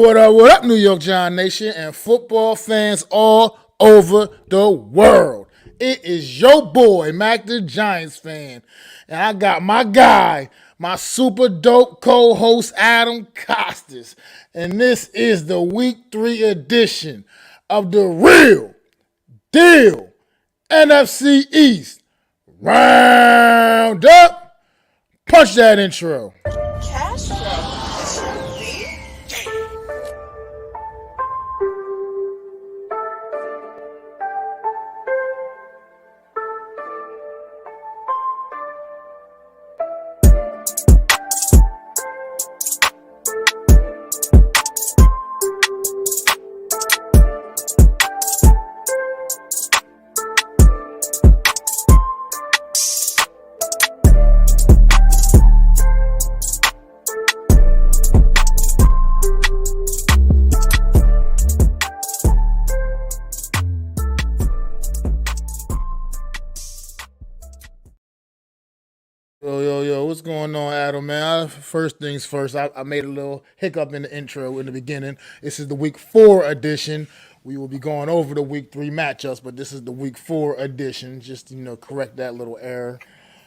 What up, New York Giant Nation and football fans all over the world? It is your boy, Mac the Giants fan, and I got my guy, my super dope co-host, Adam Costas, and this is the Week 3 edition of the Real Deal NFC East Round-Up. Punch that intro. Cash flow. Yo, what's going on, Adam, man? First things first, I made a little hiccup in the intro in the beginning. This is the Week 4 edition. We will be going over the Week 3 matchups, but this is the Week 4 edition. Just, correct that little error.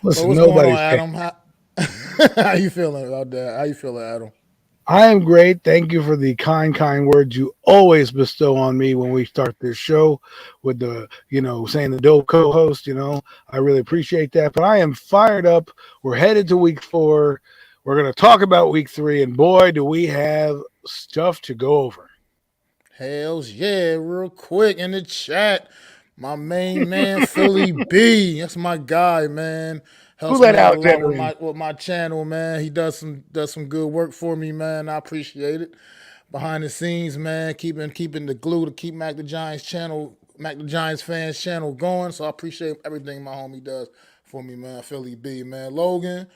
Listen, what's going on, Adam? How you feeling about that? How you feeling, Adam? I am great. Thank you for the kind words you always bestow on me when we start this show with the, saying the dope co-host, I really appreciate that. But I am fired up. We're headed to Week 4. We're going to talk about Week 3, and boy, do we have stuff to go over. Hells yeah, real quick in the chat. My main man, Philly B. That's my guy, man. Helps me out a lot with my channel, man. He does some good work for me, man. I appreciate it. Behind the scenes, man, keeping the glue to keep Mac the Giants fans channel going. So I appreciate everything my homie does for me, man. Philly B, man. Logan,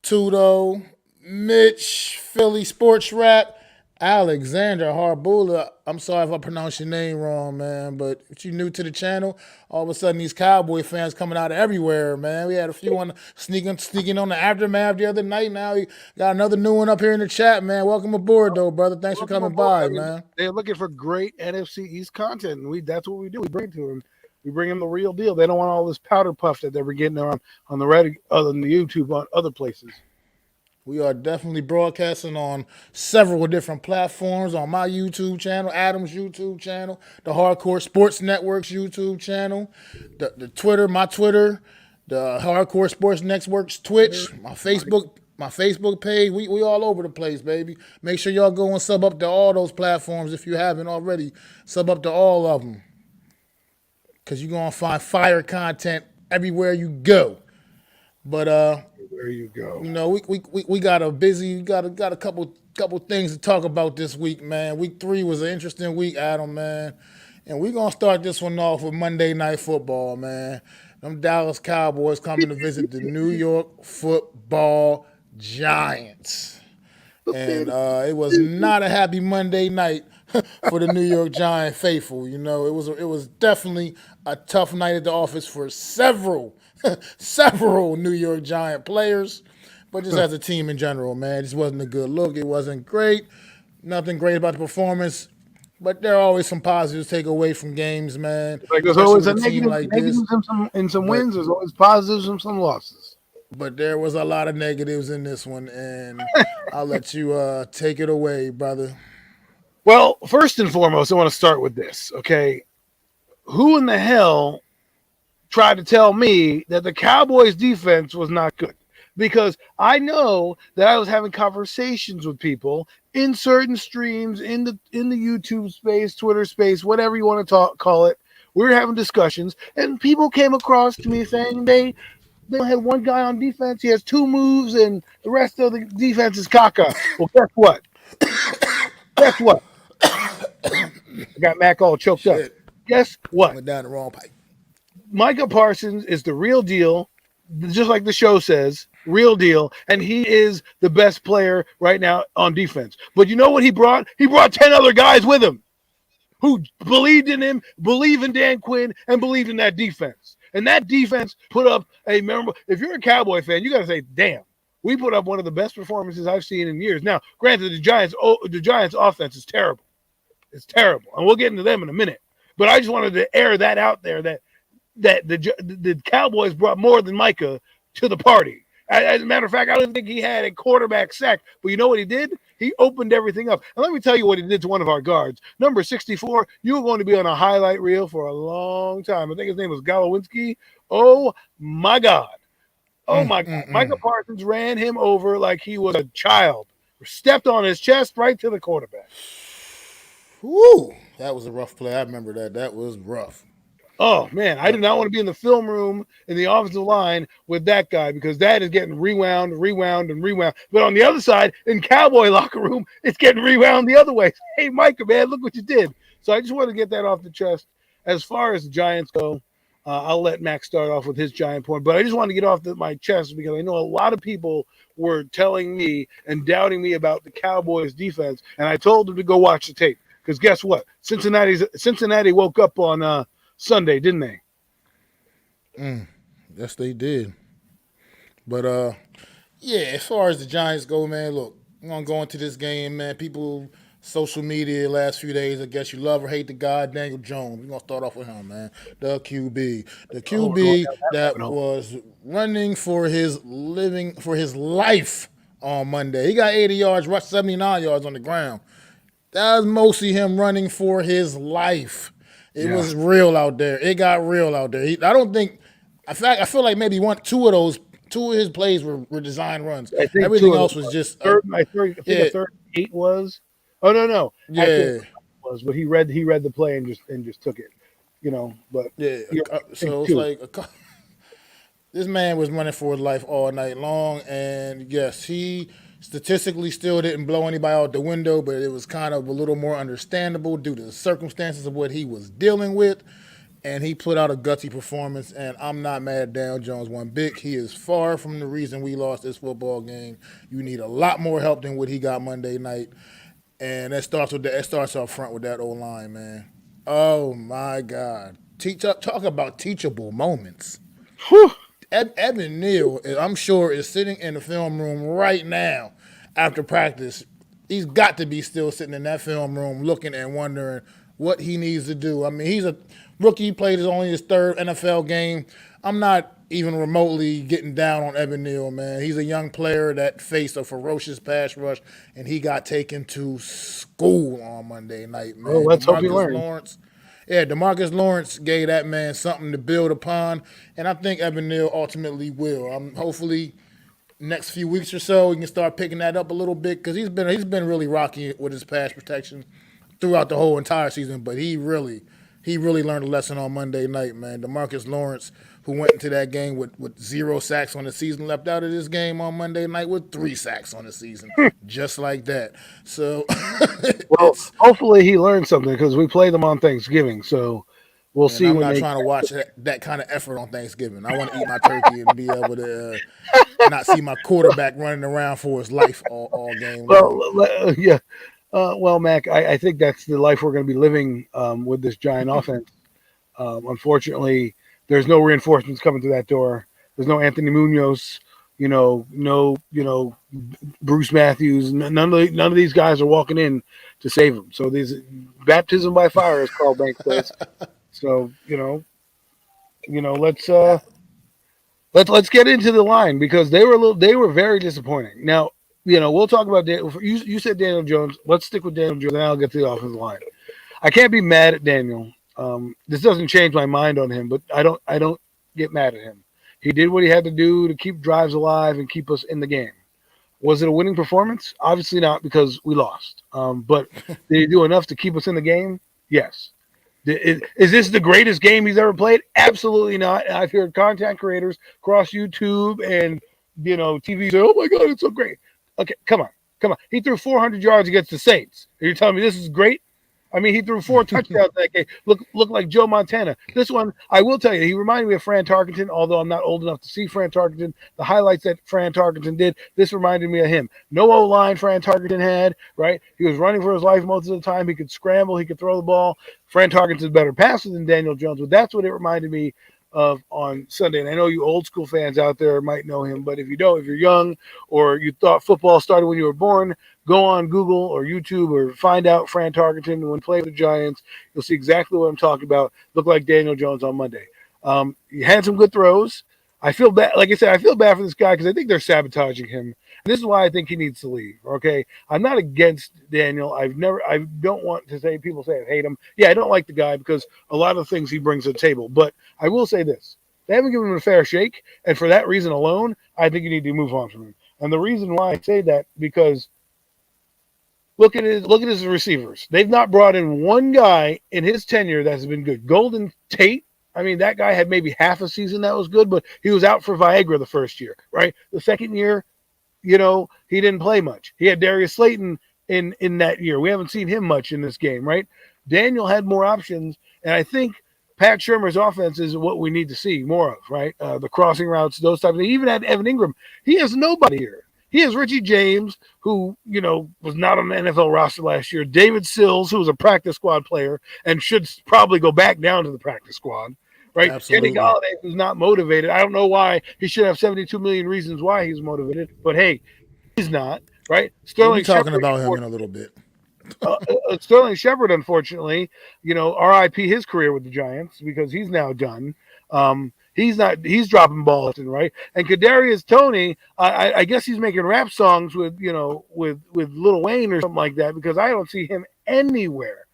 Tudo, Mitch, Philly Sports Rap, Alexander Harbula. I'm sorry if I pronounced your name wrong, man, but if you're new to the channel, all of a sudden these Cowboy fans coming out of everywhere, man. We had a few on sneaking on the aftermath the other night. Now we got another new one up here in the chat, man. Welcome aboard, though, brother. Thanks for coming by, man. They're looking for great NFC East content, and that's what we do. We bring it to them. We bring them the real deal. They don't want all this powder puff that they were getting on the Reddit, other than the YouTube, on other places. We are definitely broadcasting on several different platforms, on my YouTube channel, Adam's YouTube channel, the Hardcore Sports Network's YouTube channel, the Twitter, my Twitter, the Hardcore Sports Network's Twitch, my Facebook page. We all over the place, baby. Make sure y'all go and sub up to all those platforms if you haven't already. Sub up to all of them, because you're going to find fire content everywhere you go. But there you go. We got a couple things to talk about this week, man. Week 3 was an interesting week, Adam, man. And we're gonna start this one off with Monday Night Football, man. Them Dallas Cowboys coming to visit the New York Football Giants. And it was not a happy Monday night for the New York Giant faithful. It was definitely a tough night at the office for several New York Giant players, but just as a team in general, man, it just wasn't a good look. It wasn't great. Nothing great about the performance, but there are always some positives to take away from games, man. Like there's always a negative in some wins. There's always positives and some losses. But there was a lot of negatives in this one, and I'll let you take it away, brother. Well, first and foremost, I want to start with this, okay? Who in the hell tried to tell me that the Cowboys defense was not good? Because I know that I was having conversations with people in certain streams, in the YouTube space, Twitter space, whatever you want to call it. We were having discussions, and people came across to me saying they had one guy on defense, he has 2 moves, and the rest of the defense is caca. Well, guess what? I got Mac all choked up. Guess what? Went down the wrong pipe. Micah Parsons is the real deal, just like the show says, real deal, and he is the best player right now on defense. But you know what he brought? He brought 10 other guys with him who believed in him, believe in Dan Quinn, and believed in that defense. And that defense put up a memorable – if you're a Cowboy fan, you got to say, damn, We put up one of the best performances I've seen in years. Now, granted, the Giants offense is terrible. It's terrible, and we'll get into them in a minute. But I just wanted to air that out there that the Cowboys brought more than Micah to the party. As a matter of fact, I don't think he had a quarterback sack. But you know what he did? He opened everything up. And let me tell you what he did to one of our guards. Number 64, you were going to be on a highlight reel for a long time. I think his name was Galowinski. Oh, my God. Oh, my God. Micah Parsons ran him over like he was a child. Stepped on his chest right to the quarterback. Woo! That was a rough play. I remember that. That was rough. Oh, man, I did not want to be in the film room in the offensive line with that guy because that is getting rewound. But on the other side, in Cowboy locker room, it's getting rewound the other way. Hey, Micah, man, look what you did. So I just want to get that off the chest. As far as the Giants go, I'll let Max start off with his Giant point. But I just want to get off my chest because I know a lot of people were telling me and doubting me about the Cowboys defense. And I told them to go watch the tape because guess what? Cincinnati woke up on Sunday, didn't they? Yes, they did. But, yeah, as far as the Giants go, man, look, I'm going to go into this game, man. People, social media the last few days, I guess you love or hate the guy, Daniel Jones. We're going to start off with him, man. The QB. The QB that was running for his life on Monday. He got 80 yards, rushed 79 yards on the ground. That was mostly him running for his life. It was real out there. It got real out there. I feel like maybe two of his plays were design runs. Everything else was just third. I think a third 8 was. Oh no. Yeah, it was. But he read the play and just took it. But yeah. So it's like this man was running for his life all night long, and yes, he statistically still didn't blow anybody out the window, but it was kind of a little more understandable due to the circumstances of what he was dealing with. And he put out a gutsy performance, and I'm not mad at Daniel Jones one bit. He is far from the reason we lost this football game. You need a lot more help than what he got Monday night. And it starts up front with that O-line, man. Oh, my God. Talk about teachable moments. Whew. Evan Neal, I'm sure, is sitting in the film room right now after practice. He's got to be still sitting in that film room looking and wondering what he needs to do. I mean, he's a rookie. He played only his third NFL game. I'm not even remotely getting down on Evan Neal, man. He's a young player that faced a ferocious pass rush, and he got taken to school on Monday night, man. Well, let's hope he learns. Demarcus Lawrence gave that man something to build upon, and I think Evan Neal ultimately will. Hopefully, next few weeks or so, he can start picking that up a little bit because he's been really rocky with his pass protection throughout the whole entire season. But he really learned a lesson on Monday night, man. Demarcus Lawrence, who went into that game with 0 sacks on the season, left out of this game on Monday night with 3 sacks on the season, just like that. So, well, hopefully he learned something because we play them on Thanksgiving. So we'll see. I'm not trying to watch that kind of effort on Thanksgiving. I want to eat my turkey and be able to not see my quarterback running around for his life all game. Well, yeah. Well, Mac, I think that's the life we're going to be living with this Giant offense. Unfortunately, there's no reinforcements coming through that door. There's no Anthony Munoz, no Bruce Matthews. None of these guys are walking in to save them. So these baptism by fire, as Carl Banks says. So let's get into the line because they were very disappointing. Now, we'll talk about you said Daniel Jones. Let's stick with Daniel Jones, and I'll get to the offensive line. I can't be mad at Daniel. This doesn't change my mind on him, but I don't get mad at him. He did what he had to do to keep drives alive and keep us in the game. Was it a winning performance? Obviously not, because we lost. But did he do enough to keep us in the game? Yes. Is this the greatest game he's ever played? Absolutely not. I've heard content creators across YouTube and TV say, "Oh my God, it's so great." Okay, come on. He threw 400 yards against the Saints. Are you telling me this is great? I mean, he threw 4 touchdowns that game. Look like Joe Montana. This one, I will tell you, he reminded me of Fran Tarkenton, although I'm not old enough to see Fran Tarkenton. The highlights that Fran Tarkenton did, this reminded me of him. No O-line Fran Tarkenton had, right? He was running for his life most of the time. He could scramble. He could throw the ball. Fran Tarkenton's a better passer than Daniel Jones, but that's what it reminded me on Sunday. And I know you old school fans out there might know him, but if you don't, if you're young or you thought football started when you were born, go on Google or YouTube or find out Fran Tarkenton when playing with the Giants. You'll see exactly what I'm talking about. Looked like Daniel Jones on Monday. He had some good throws. I feel bad. Like I said, I feel bad for this guy because I think they're sabotaging him. And this is why I think he needs to leave. Okay, I'm not against Daniel. I don't want to say people say I hate him. Yeah, I don't like the guy because a lot of things he brings to the table. But I will say this: they haven't given him a fair shake, and for that reason alone, I think you need to move on from him. And the reason why I say that because look at his receivers. They've not brought in one guy in his tenure that's been good. Golden Tate. I mean, that guy had maybe half a season that was good, but he was out for Viagra the first year, right? The second year, he didn't play much. He had Darius Slayton in that year. We haven't seen him much in this game, right? Daniel had more options, and I think Pat Shurmur's offense is what we need to see more of, right? The crossing routes, those types of things. He even had Evan Ingram. He has nobody here. He has Richie James, who, was not on the NFL roster last year. David Sills, who was a practice squad player and should probably go back down to the practice squad, right? Absolutely. Kenny Golladay, who's not motivated. I don't know why. He should have 72 million reasons why he's motivated, but hey, he's not, right? We'll be talking about him in a little bit. Sterling Shepard, unfortunately, RIP his career with the Giants because he's now done. He's dropping balls, right? And Kadarius Toney, I guess he's making rap songs with Lil Wayne or something like that because I don't see him anywhere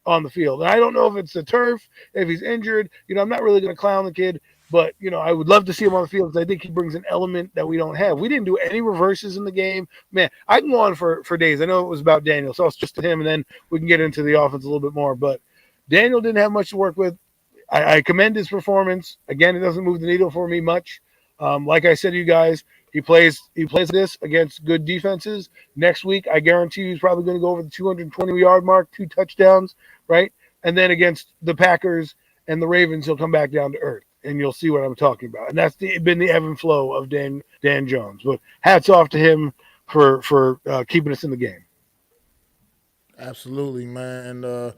on the field. And I don't know if it's the turf, if he's injured. I'm not really going to clown the kid, but I would love to see him on the field because I think he brings an element that we don't have. We didn't do any reverses in the game. Man, I can go on for days. I know it was about Daniel, so it's just to him, and then we can get into the offense a little bit more. But Daniel didn't have much to work with. I commend his performance. Again, it doesn't move the needle for me much. Like I said to you guys, he plays this against good defenses. Next week, I guarantee you he's probably going to go over the 220-yard mark, 2 touchdowns, right? And then against the Packers and the Ravens, he'll come back down to earth, and you'll see what I'm talking about. And that's been the ebb and flow of Dan Jones. But hats off to him for keeping us in the game. Absolutely, man. And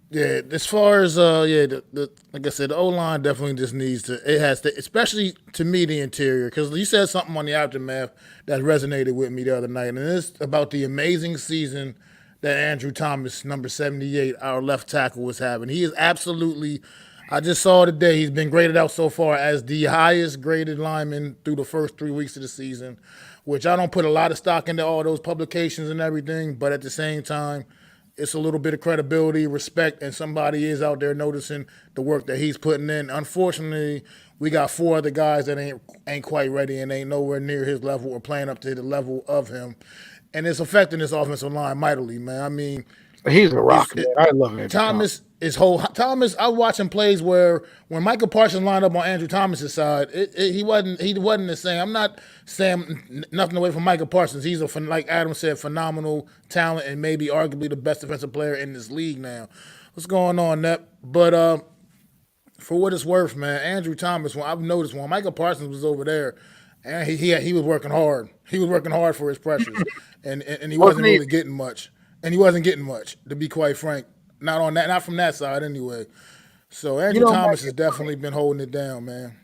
yeah, as far as like I said, the O-line definitely just needs to. It has to, especially to me, the interior. Because you said something on the aftermath that resonated with me the other night, and it's about the amazing season that Andrew Thomas, number 78, our left tackle, was having. He is absolutely. I just saw today he's been graded out so far as the highest graded lineman through the first 3 weeks of the season, which I don't put a lot of stock into all those publications and everything, but at the same time, it's a little bit of credibility, respect, and somebody is out there noticing the work that he's putting in. Unfortunately, we got 4 other guys that ain't quite ready and ain't nowhere near his level or playing up to the level of him. And it's affecting this offensive line mightily, man. I mean, he's a rock, man. I love him. Thomas, I was watching plays where when Michael Parsons lined up on Andrew Thomas's side, he wasn't the same. I'm not saying nothing away from Michael Parsons. He's like Adam said, phenomenal talent and maybe arguably the best defensive player in this league now. What's going on, Nep? But for what it's worth, man, Andrew Thomas, I've noticed when Michael Parsons was over there, and he was working hard. He was working hard for his pressures, and he wasn't really getting much. And he wasn't getting much, to be quite frank. Not from that side anyway. So Andrew Thomas has definitely been holding it down, man.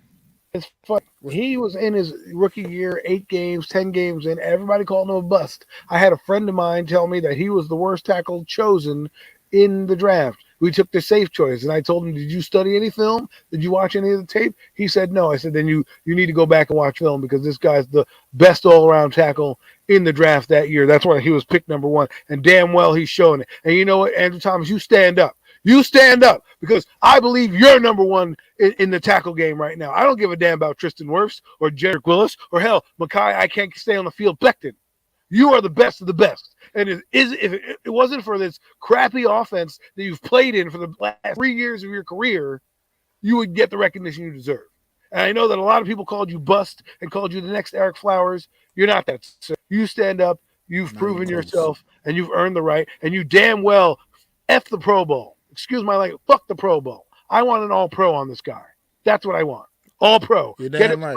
It's fun. He was in his rookie year, 8 games, 10 games in. Everybody called him a bust. I had a friend of mine tell me that he was the worst tackle chosen in the draft. We took the safe choice, and I told him, "Did you study any film? Did you watch any of the tape?" He said, "No." I said, "Then you need to go back and watch film because this guy's the best all-around tackle in the draft that year. That's why he was picked number 1, and damn well he's showing it." And you know what, Andrew Thomas, you stand up. You stand up because I believe you're number 1 in the tackle game right now. I don't give a damn about Tristan Wirfs or Jedrick Willis or hell, Makai. I can't stay on the field. Becton. You are the best of the best. And if it wasn't for this crappy offense that you've played in for the last 3 years of your career, you would get the recognition you deserve. And I know that a lot of people called you bust and called you the next Eric Flowers. You're not that, sir. You stand up. You've proven yourself, and you've earned the right. And you damn well F the Pro Bowl. Excuse my language. Fuck the Pro Bowl. I want an all-pro on this guy. That's what I want. All-pro. You're damn right.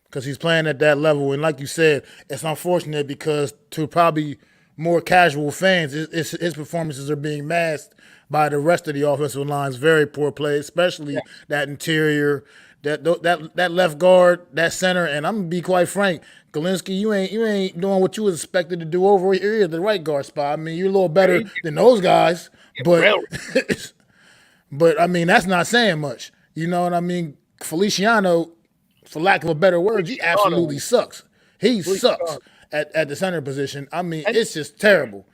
Because he's playing at that level. And like you said, it's unfortunate because to probably more casual fans, his performances are being masked by the rest of the offensive line's very poor play, especially that interior, that left guard, that center. And I'm gonna be quite frank, Galinsky, you ain't doing what you was expected to do over here at the right guard spot. I mean, you're a little better than those guys, but but I mean that's not saying much. You know what I mean? Feliciano, for lack of a better word, he absolutely sucks. He sucks at the center position. I mean, it's just terrible.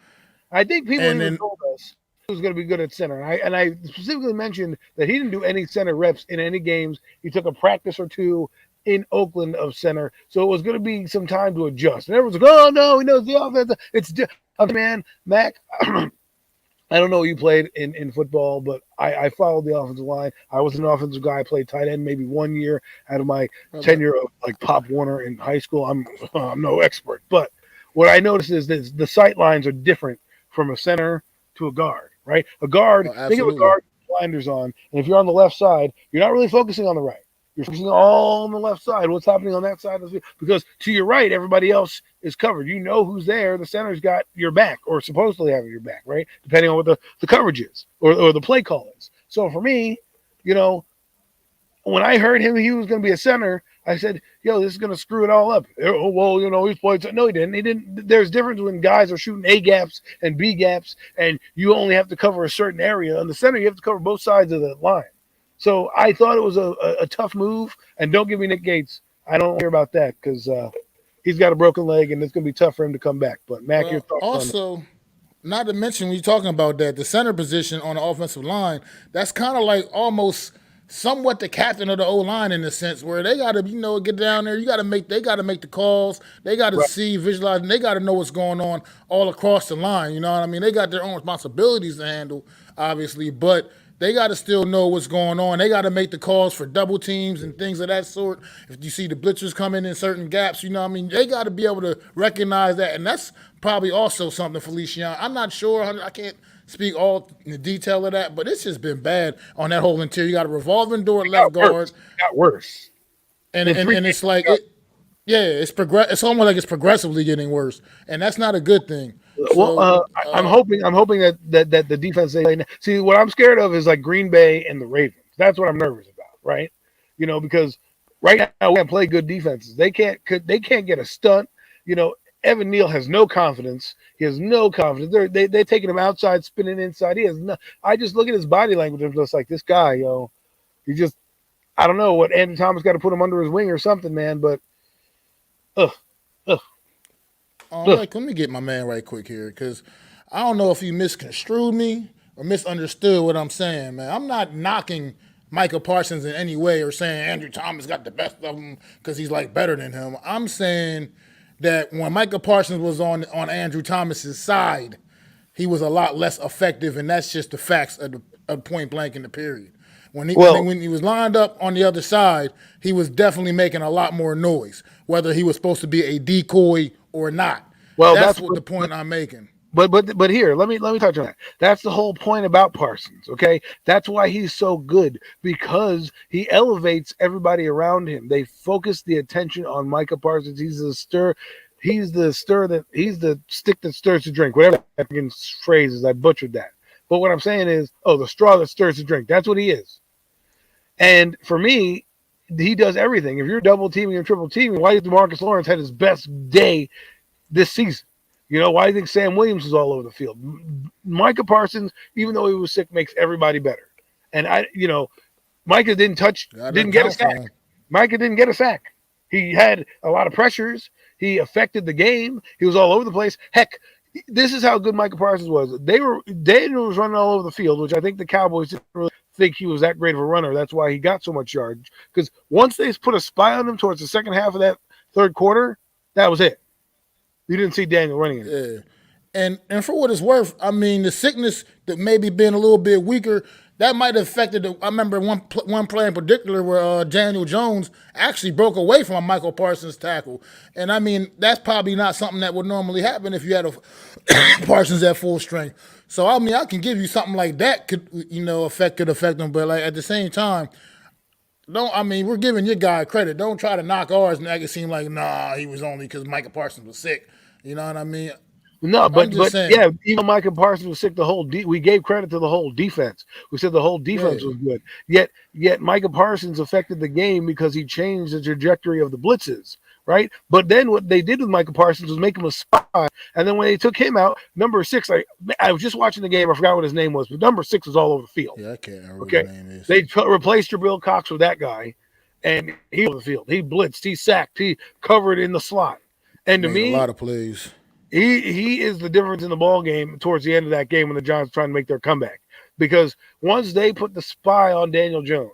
I think people even told us he was going to be good at center. And I specifically mentioned that he didn't do any center reps in any games. He took a practice or two in Oakland of center. So it was going to be some time to adjust. And everyone's like, oh, no, he knows the offense. It's man, Mac, I don't know you played in football, but I followed the offensive line. I was an offensive guy. I played tight end maybe 1 year out of my tenure of like Pop Warner in high school. I'm no expert, but what I noticed is that the sight lines are different from a center to a guard, right? A guard, think of a guard with blinders on, and if you're on the left side, you're not really focusing on the right. You're focusing all on the left side. What's happening on that side of the field? Because to your right, everybody else is covered. You know who's there. The center's got your back, or supposedly having your back, right? Depending on what the coverage is or the play call is. So for me, you know, when I heard him, he was going to be a center, I said, yo, this is going to screw it all up. Oh, well, you know, he's played. No, he didn't. He didn't. There's difference when guys are shooting A gaps and B gaps, and you only have to cover a certain area. On the center, you have to cover both sides of the line. So I thought it was a tough move. And don't give me Nick Gates. I don't hear about that because he's got a broken leg, and it's going to be tough for him to come back. But, Mac, your thoughts also, on it? Not to mention when you're talking about that, the center position on the offensive line, that's kind of like almost – somewhat the captain of the O-line in a sense where they got to, you know, get down there. They got to make the calls. They got to see, visualize, and they got to know what's going on all across the line. You know what I mean? They got their own responsibilities to handle, obviously, but they got to still know what's going on. They got to make the calls for double teams and things of that sort. If you see the blitzers coming in certain gaps, you know what I mean? They got to be able to recognize that, and that's probably also something Feliciano. I'm not sure. I can't speak all in the detail of that, but it's just been bad on that whole interior. You got a revolving door at left guard. It got worse. And it's like, it's almost like it's progressively getting worse, and that's not a good thing. Well, I'm hoping that the defense see what I'm scared of is like Green Bay and the Ravens. That's what I'm nervous about, right? You know, because right now we can't play good defenses. They can't get a stunt. You know, Evan Neal has no confidence. He has no confidence. They're taking him outside, spinning inside. He has no. I just look at his body language and just like this guy, yo. He just, I don't know what Andrew Thomas got to put him under his wing or something, man. But, let me get my man right quick here because I don't know if he misconstrued me or misunderstood what I'm saying, man. I'm not knocking Micah Parsons in any way or saying Andrew Thomas got the best of him because he's like better than him. I'm saying that when Micah Parsons was on Andrew Thomas's side, he was a lot less effective, and that's just the facts of point blank in the period. When he was lined up on the other side, he was definitely making a lot more noise, whether he was supposed to be a decoy or not. Well, that's what the point I'm making. But here, let me touch on that. That's the whole point about Parsons, okay? That's why he's so good, because he elevates everybody around him. They focus the attention on Micah Parsons. He's the stick that stirs the drink. Whatever that phrase is, I butchered that. But what I'm saying is, the straw that stirs the drink. That's what he is. And for me, he does everything. If you're double teaming or triple teaming, why did Demarcus Lawrence had his best day this season? You know, why do you think Sam Williams was all over the field? Micah Parsons, even though he was sick, makes everybody better. And Micah didn't get a sack. Micah didn't get a sack. He had a lot of pressures. He affected the game. He was all over the place. Heck, this is how good Micah Parsons was. Daniel was running all over the field, which I think the Cowboys didn't really think he was that great of a runner. That's why he got so much yards. Because once they put a spy on him towards the second half of that third quarter, that was it. You didn't see Daniel running it. Yeah. And for what it's worth, I mean, the sickness that maybe being a little bit weaker, that might have affected I remember one play in particular where Daniel Jones actually broke away from a Michael Parsons tackle. And, I mean, that's probably not something that would normally happen if you had a Parsons at full strength. So, I mean, I can give you something like that could affect them. But, like, at the same time, we're giving your guy credit. Don't try to knock ours and make it seem like, he was only because Micah Parsons was sick. You know what I mean? No, I'm but just saying. yeah, even Micah Parsons was sick. We gave credit to the whole defense. We said the whole defense was good. Yet Micah Parsons affected the game because he changed the trajectory of the blitzes, right? But then what they did with Micah Parsons was make him a spy. And then when they took him out, number 6, I was just watching the game. I forgot what his name was, but number 6 was all over the field. Yeah, I can't remember what Okay, his name is. they replaced Jabril Cox with that guy, and he was on the field. He blitzed, he sacked, he covered in the slot. And to me, a lot of plays. He is the difference in the ball game towards the end of that game when the Giants trying to make their comeback. Because once they put the spy on Daniel Jones,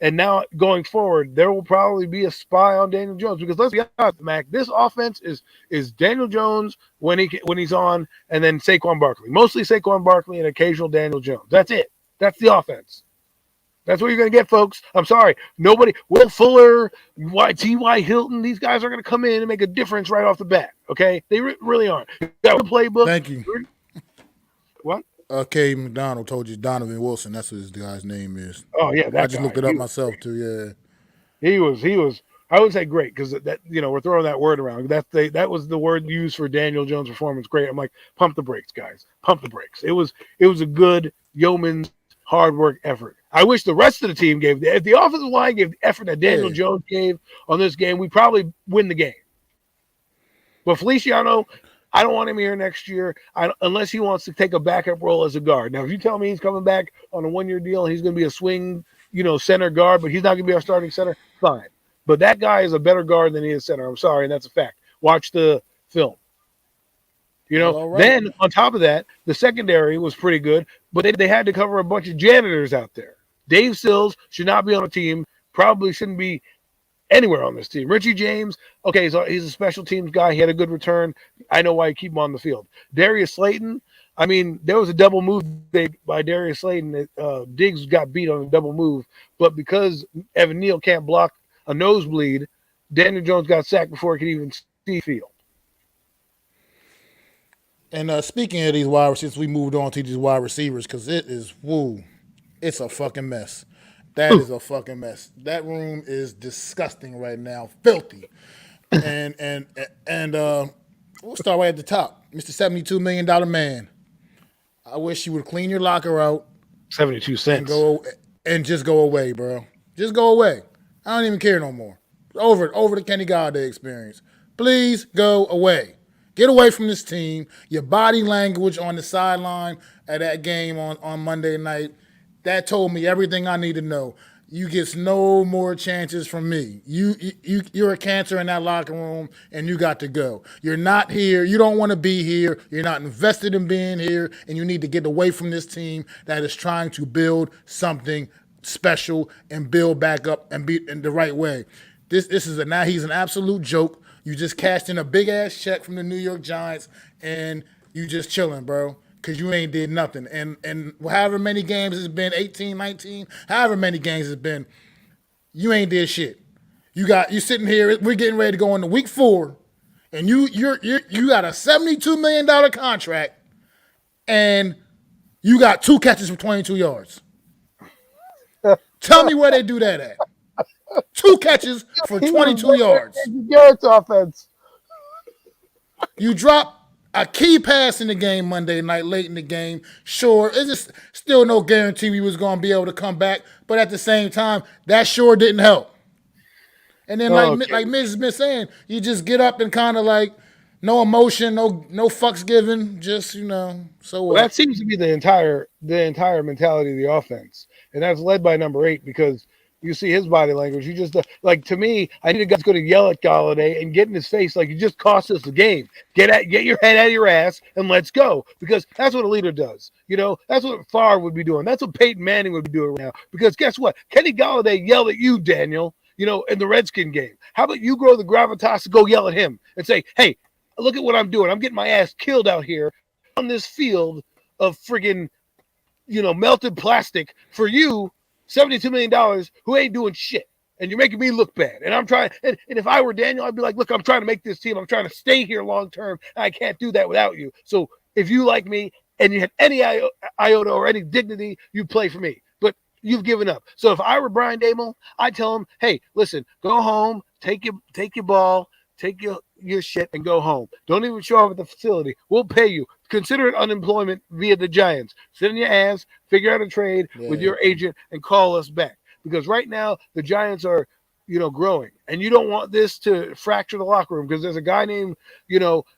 and now going forward, there will probably be a spy on Daniel Jones. Because let's be honest, Mac, this offense is Daniel Jones when he's on, and then Saquon Barkley. Mostly Saquon Barkley and occasional Daniel Jones. That's it. That's the offense. That's what you're going to get, folks. I'm sorry. Nobody, Will Fuller, T.Y. Hilton, these guys are going to come in and make a difference right off the bat, okay? They really aren't. That was the playbook. Thank you. What? K. McDonald told you Donovan Wilson. That's what this guy's name is. Oh, yeah. I just looked it up myself, too, yeah. He was, I would say great because that, we're throwing that word around. That was the word used for Daniel Jones' performance. Great. I'm like, pump the brakes, guys. Pump the brakes. It was a good yeoman's hard work effort. I wish the rest of the team if the offensive line gave the effort that Daniel Jones gave on this game, we probably win the game. But Feliciano, I don't want him here next year unless he wants to take a backup role as a guard. Now, if you tell me he's coming back on a 1-year deal and he's going to be a swing, center guard, but he's not going to be our starting center, fine. But that guy is a better guard than he is center. I'm sorry, and that's a fact. Watch the film. Right. Then on top of that, the secondary was pretty good, but they had to cover a bunch of janitors out there. Dave Sills should not be on a team, probably shouldn't be anywhere on this team. Richie James, okay, so he's a special teams guy. He had a good return. I know why you keep him on the field. Darius Slayton, I mean, there was a double move by Darius Slayton. Diggs got beat on a double move, but because Evan Neal can't block a nosebleed, Daniel Jones got sacked before he could even see field. And speaking of these wide receivers, we moved on to these wide receivers because it's a fucking mess. That is a fucking mess. That room is disgusting right now, filthy. And we'll start right at the top, Mr. $72 million man. I wish you would clean your locker out, 72 cents, and just go away, bro. Just go away. I don't even care no more. Over the Kenny Galladay experience. Please go away. Get away from this team. Your body language on the sideline at that game on Monday night, that told me everything I need to know. You get no more chances from me. You're a cancer in that locker room, and you got to go. You're not here. You don't want to be here. You're not invested in being here, and you need to get away from this team that is trying to build something special and build back up and be in the right way. This is now he's an absolute joke. You just cashed in a big-ass check from the New York Giants, and you just chilling, bro, because you ain't did nothing. And however many games it's been, 18, 19, however many games it's been, you ain't did shit. You sitting here, we're getting ready to go into week 4, and you got a $72 million contract, and you got 2 catches for 22 yards. Tell me where they do that at. 2 catches for 22 yards. Garrett's offense. You drop a key pass in the game Monday night, late in the game. Sure, it's just still no guarantee we was going to be able to come back. But at the same time, that sure didn't help. And then, like Miz has been saying, you just get up and kind of like no emotion, no fucks given, just, so well, that seems to be the entire mentality of the offense. And that's led by number 8 because you see his body language. You just to me, I need a guy that's going to yell at Galladay and get in his face like you just cost us the game. Get your head out of your ass and let's go, because that's what a leader does. That's what Favre would be doing. That's what Peyton Manning would be doing right now. Because guess what? Kenny Galladay yelled at you, Daniel. In the Redskin game. How about you grow the gravitas to go yell at him and say, "Hey, look at what I'm doing. I'm getting my ass killed out here on this field of friggin', melted plastic for you." $72 million who ain't doing shit. And you're making me look bad. And I'm trying, and if I were Daniel, I'd be like, look, I'm trying to make this team. I'm trying to stay here long term. I can't do that without you. So if you like me and you had any iota or any dignity, you play for me. But you've given up. So if I were Brian Daboll, I'd tell him, hey, listen, go home, take your ball, take your your shit and go home. Don't even show up at the facility. We'll pay you. Consider it unemployment via the Giants. Sit in your ass, figure out a trade with your agent, and call us back. Because right now the Giants are, growing, and you don't want this to fracture the locker room, because there's a guy named,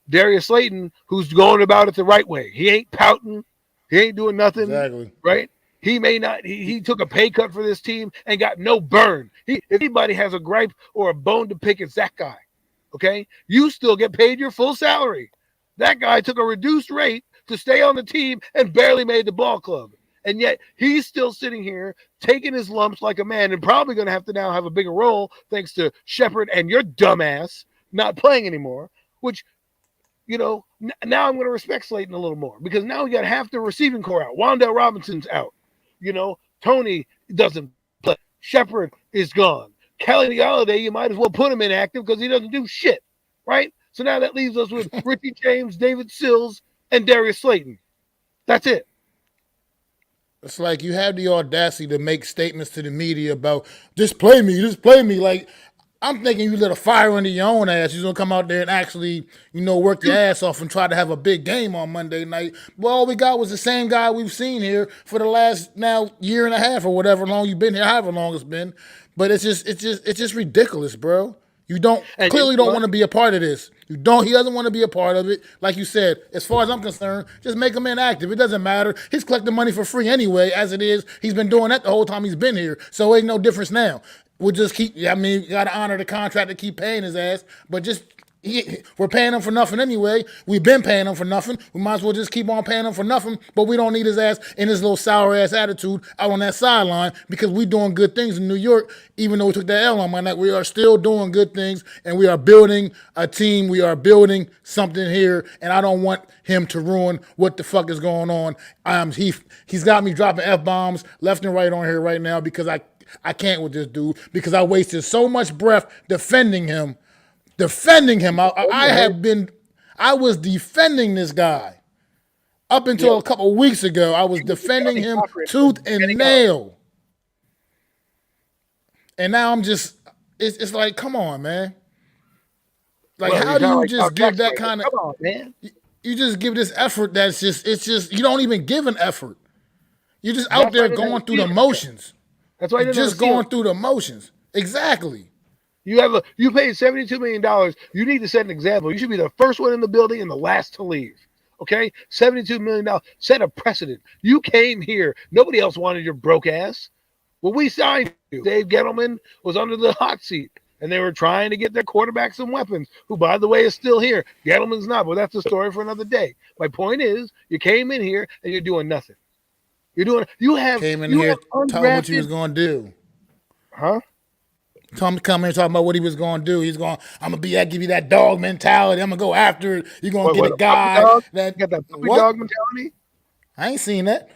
Darius Slayton, who's going about it the right way. He ain't pouting. He ain't doing nothing. Exactly. Right? He may not. He took a pay cut for this team and got no burn. If anybody has a gripe or a bone to pick, it's that guy. Okay? You still get paid your full salary. That guy took a reduced rate to stay on the team and barely made the ball club. And yet he's still sitting here taking his lumps like a man, and probably going to have to now have a bigger role thanks to Shepard and your dumbass not playing anymore, which, now I'm going to respect Slayton a little more, because now we got half the receiving core out. Wan'Dale Robinson's out. Tony doesn't play. Shepard is gone. Kelly Galladay, you might as well put him inactive because he doesn't do shit, right? So now that leaves us with Richie James, David Sills, and Darius Slayton. That's it. It's like you have the audacity to make statements to the media about just play me. Like, I'm thinking you lit a fire under your own ass. You're going to come out there and actually, work your ass off and try to have a big game on Monday night. Well, all we got was the same guy we've seen here for the last now year and a half or whatever long you've been here, however long it's been. But it's just ridiculous, bro. You clearly don't want to be a part of this. He doesn't want to be a part of it. Like you said, as far as I'm concerned, just make him inactive. It doesn't matter. He's collecting money for free anyway, as it is. He's been doing that the whole time he's been here. So it ain't no difference now. We'll just you got to honor the contract to keep paying his ass. But we're paying him for nothing anyway. We've been paying him for nothing. We might as well just keep on paying him for nothing. But we don't need his ass in his little sour-ass attitude out on that sideline, because we doing good things in New York. Even though we took that L on Monday night, we are still doing good things, and we are building a team. We are building something here, and I don't want him to ruin what the fuck is going on. He's got me dropping F-bombs left and right on here right now, because I can't with this dude, because I wasted so much breath defending him. I was defending this guy up until a couple of weeks ago. I was defending him tooth and nail. And now I'm just, it's like, come on, man. Like, how do you just give that kind of, come on, man. You just give this effort that's just, you don't even give an effort. You're just out there going through the motions. That's why you're just going through the motions. Exactly. You paid $72 million. You need to set an example. You should be the first one in the building and the last to leave. Okay? $72 million. Set a precedent. You came here. Nobody else wanted your broke ass. Well, we signed you. Dave Gettleman was under the hot seat, and they were trying to get their quarterback some weapons, who, by the way, is still here. Gettleman's not, but that's a story for another day. My point is, you came in here and you're doing nothing. Came in here, told him what he was going to do. Huh? Come here talking about what he was going to do. He's going, I'm going to give you that dog mentality. I'm going to go after it. You're going to get a guy. That got that puppy dog mentality? I ain't seen that.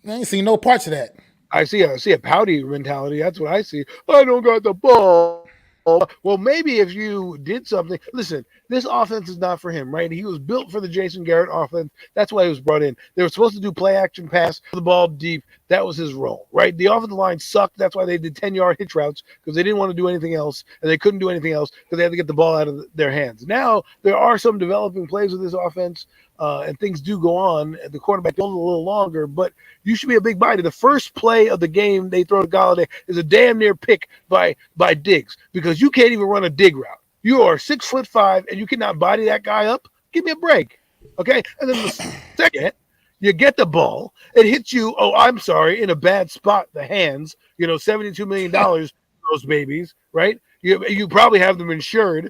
I ain't seen no parts of that. I see a pouty mentality. That's what I see. I don't got the ball. Well, maybe if you did something. Listen, this offense is not for him, right? He was built for the Jason Garrett offense. That's why he was brought in. They were supposed to do play action pass for the ball deep. That was his role, right? The offensive line sucked. That's why they did 10-yard hitch routes, because they didn't want to do anything else, and they couldn't do anything else because they had to get the ball out of their hands. Now there are some developing plays with this offense, and things do go on. The quarterback goes a little longer, but you should be a big body. The first play of the game they throw to Galladay is a damn near pick by Diggs, because you can't even run a dig route. You are 6'5" and you cannot body that guy up. Give me a break, okay? And then the second, you get the ball, it hits you. Oh, I'm sorry, in a bad spot. The hands, $72 million. Those babies, right? You probably have them insured,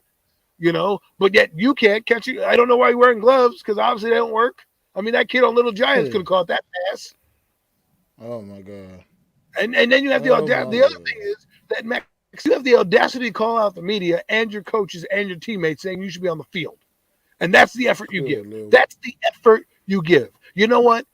but yet you can't catch it. I don't know why you're wearing gloves, because obviously they don't work. I mean, that kid on Little Giants could have caught that pass. Oh my God! And then you have the audacity. The other thing is that you have the audacity to call out the media and your coaches and your teammates saying you should be on the field, and that's the effort you give. Lou. That's the effort you give. You know what?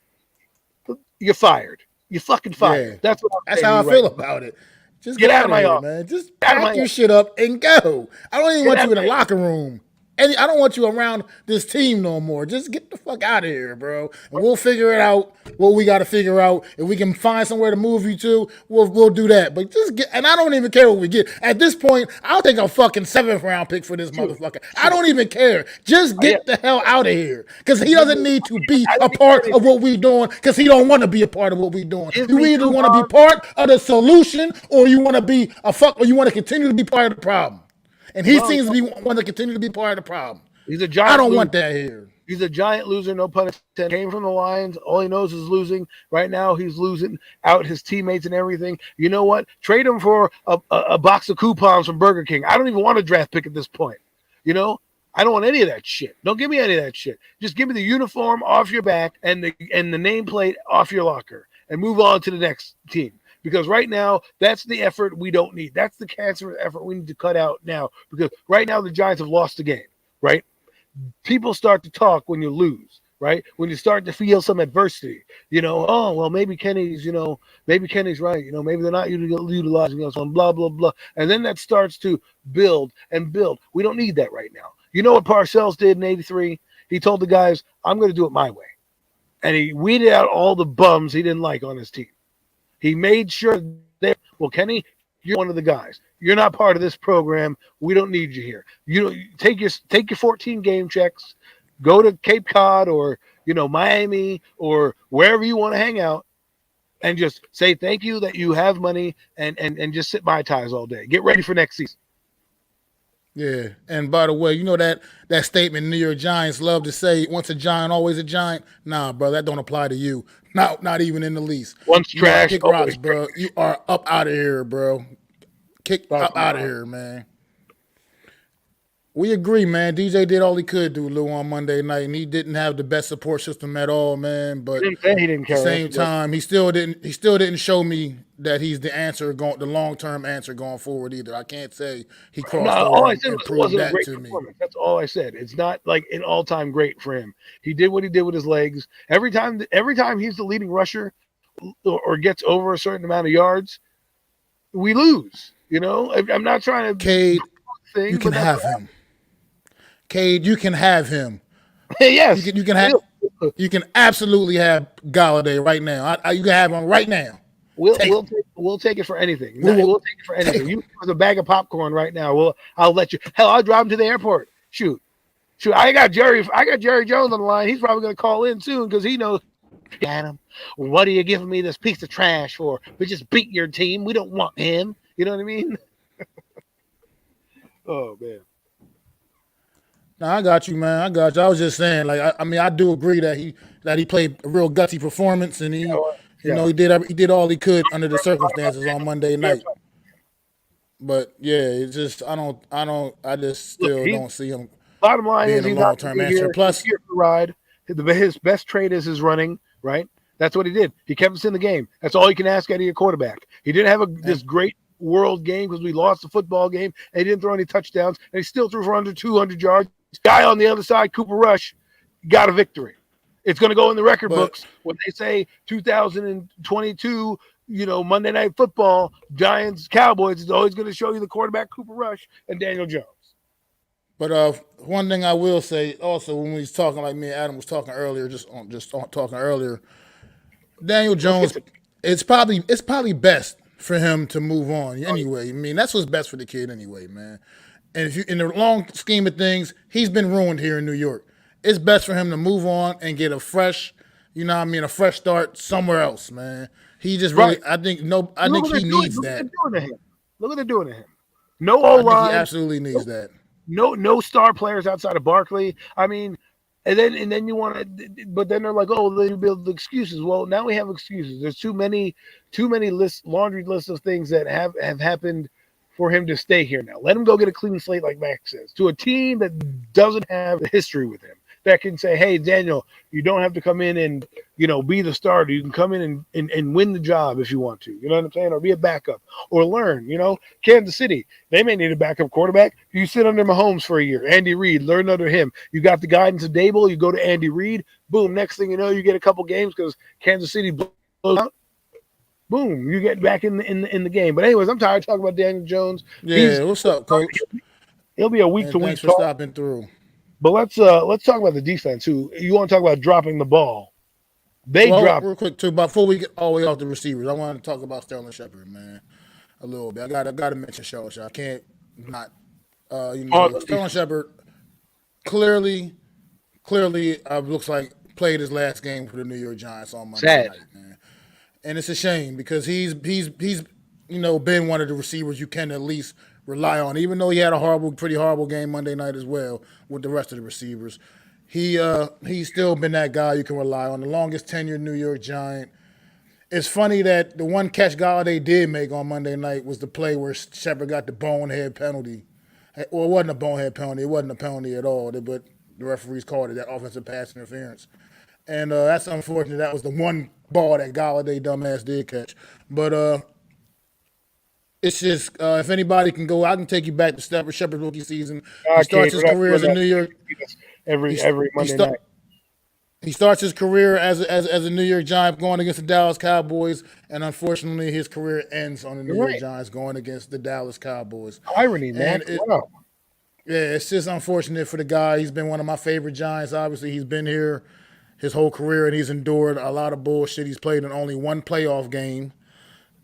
You're fired. You're fucking fired. Yeah. That's how I feel about it. Just get out of my office, man. Just pack your shit up and go. I don't even want you in the locker room I don't want you around this team no more. Just get the fuck out of here, bro. And we'll figure it out. What we got to figure out. If we can find somewhere to move you to, we'll do that. But just get. And I don't even care what we get at this point. I'll take a fucking 7th round pick for this motherfucker. I don't even care. Just get the hell out of here, because he doesn't need to be a part of what we doing. Because he don't want to be a part of what we doing. You either want to be part of the solution, or you want to be or you want to continue to be part of the problem. And he seems to be want to continue to be part of the problem. He's a giant. I don't want that here. He's a giant loser, no pun intended. Came from the Lions. All he knows is losing. Right now, he's losing out his teammates and everything. You know what? Trade him for a box of coupons from Burger King. I don't even want a draft pick at this point. You know, I don't want any of that shit. Don't give me any of that shit. Just give me the uniform off your back and the nameplate off your locker, and move on to the next team. Because right now, that's the effort we don't need. That's the cancerous effort we need to cut out now. Because right now, the Giants have lost the game, right? People start to talk when you lose, right? When you start to feel some adversity, you know, oh, well, maybe Kenny's right. You know, maybe they're not utilizing us on blah, blah, blah. And then that starts to build and build. We don't need that right now. You know what Parcells did in 83? He told the guys, I'm going to do it my way. And he weeded out all the bums he didn't like on his team. He made sure that, well, Kenny, you're one of the guys. You're not part of this program. We don't need you here. You take your 14 game checks, go to Cape Cod or, you know, Miami or wherever you want to hang out, and just say thank you that you have money and just sit my ties all day. Get ready for next season. Yeah, and by the way, you know that statement New York Giants love to say, once a Giant, always a Giant? Nah, bro, that don't apply to you. Not even in the least. Once trash, kick rocks, bro. You are up out of here, bro. Kick up out of here, man. We agree, man. DJ did all he could do, Lou, on Monday night, and he didn't have the best support system at all, man. But he didn't care. At the same time, he still didn't show me that he's the answer the long-term answer going forward either. I can't say he crossed over and proved that to me. That's all I said. It's not like an all-time great for him. He did what he did with his legs. Every time he's the leading rusher or gets over a certain amount of yards, we lose. You know, I'm not trying to. Cade, you can have him. Cade, you can have him. Yes, you can absolutely have Galladay right now. You can have him right now. We'll take it for anything. We'll take it for anything. You give us a bag of popcorn right now. I'll let you. Hell, I'll drive him to the airport. Shoot. I got Jerry Jones on the line. He's probably going to call in soon because he knows. Adam, what are you giving me this piece of trash for? We just beat your team. We don't want him. You know what I mean? Oh man. No, I got you, man. I got you. I was just saying, like, I do agree that he played a real gutsy performance, and he did all he could under the circumstances on Monday night. But yeah, it's just I just still don't see him. Bottom line is he's a long-term answer. Plus, ride. His best trade is his running, right? That's what he did. He kept us in the game. That's all you can ask out of your quarterback. He didn't have this great world game because we lost the football game, and he didn't throw any touchdowns, and he still threw for under 200 yards. Guy on the other side, Cooper Rush, got a victory. It's going to go in the record books when they say 2022, you know, Monday Night Football, Giants, Cowboys. It's always going to show you the quarterback, Cooper Rush, and Daniel Jones. But one thing I will say also, when we was talking, like me and Adam was talking earlier, just talking earlier, Daniel Jones, it's probably best for him to move on anyway. I mean, that's what's best for the kid anyway, man. And if you, in the long scheme of things, he's been ruined here in New York. It's best for him to move on and get a fresh, a fresh start somewhere else, man. He just really, I think he needs that. Look what they're doing to him. No O-line. He absolutely needs that. No star players outside of Barkley. I mean, and then you want to, but then they're like, oh, they build the excuses. Well, now we have excuses. There's too many laundry lists of things that have happened for him to stay here now. Let him go get a clean slate, like Max says, to a team that doesn't have a history with him, that can say, hey, Daniel, you don't have to come in and, be the starter. You can come in and win the job if you want to. You know what I'm saying? Or be a backup or learn. Kansas City, they may need a backup quarterback. You sit under Mahomes for a year. Andy Reid, learn under him. You got the guidance of Dable. You go to Andy Reid. Boom. Next thing you know, you get a couple games because Kansas City blows out. Boom, you get back in the game. But anyways, I'm tired of talking about Daniel Jones. Yeah, what's up, Coach? He'll be a week-to-week Thanks for stopping through. But let's talk about the defense. Who you want to talk about dropping the ball? They dropped real quick too. Before we get all the way off the receivers, I want to talk about Sterling Shepard, man, a little bit. I got to mention Shepard. I can't not. Sterling Shepard clearly looks like played his last game for the New York Giants on Monday night, man. And it's a shame because he's been one of the receivers you can at least rely on, even though he had a pretty horrible game Monday night as well with the rest of the receivers. He's still been that guy you can rely on, the longest tenured New York Giant. It's funny that the one catch Galladay did make on Monday night was the play where Shepard got the bonehead penalty. Well, it wasn't a bonehead penalty. It wasn't a penalty at all, but the referees called it that offensive pass interference. And that's unfortunate. That was the one ball that Galladay dumbass did catch. But it's just if anybody can go, I can take you back to Shepard's rookie season. He starts his career as a New York every Monday night. He starts his career as a New York Giant going against the Dallas Cowboys, and unfortunately, his career ends on the New York Giants going against the Dallas Cowboys. Irony, man. Wow. Yeah, it's just unfortunate for the guy. He's been one of my favorite Giants. Obviously, he's been here his whole career, and he's endured a lot of bullshit. He's played in only one playoff game.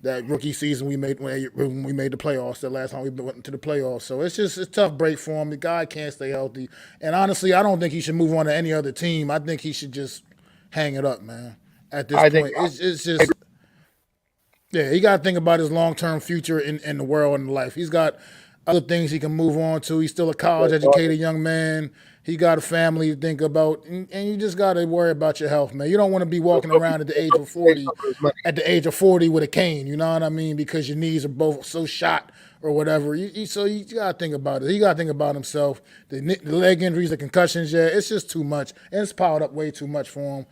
That rookie season we made when we made the playoffs, the last time we went into the playoffs. So it's just a tough break for him. The guy can't stay healthy. And honestly, I don't think he should move on to any other team. I think he should just hang it up, man, at this point. It's just – yeah, he got to think about his long-term future in the world and life. He's got other things he can move on to. He's still a college-educated young man. He got a family to think about, and you just got to worry about your health, man. You don't want to be walking around at the age of 40 with a cane, you know what I mean, because your knees are both so shot or whatever. So you got to think about it. He got to think about himself. The leg injuries, the concussions, it's just too much, and it's piled up way too much for him.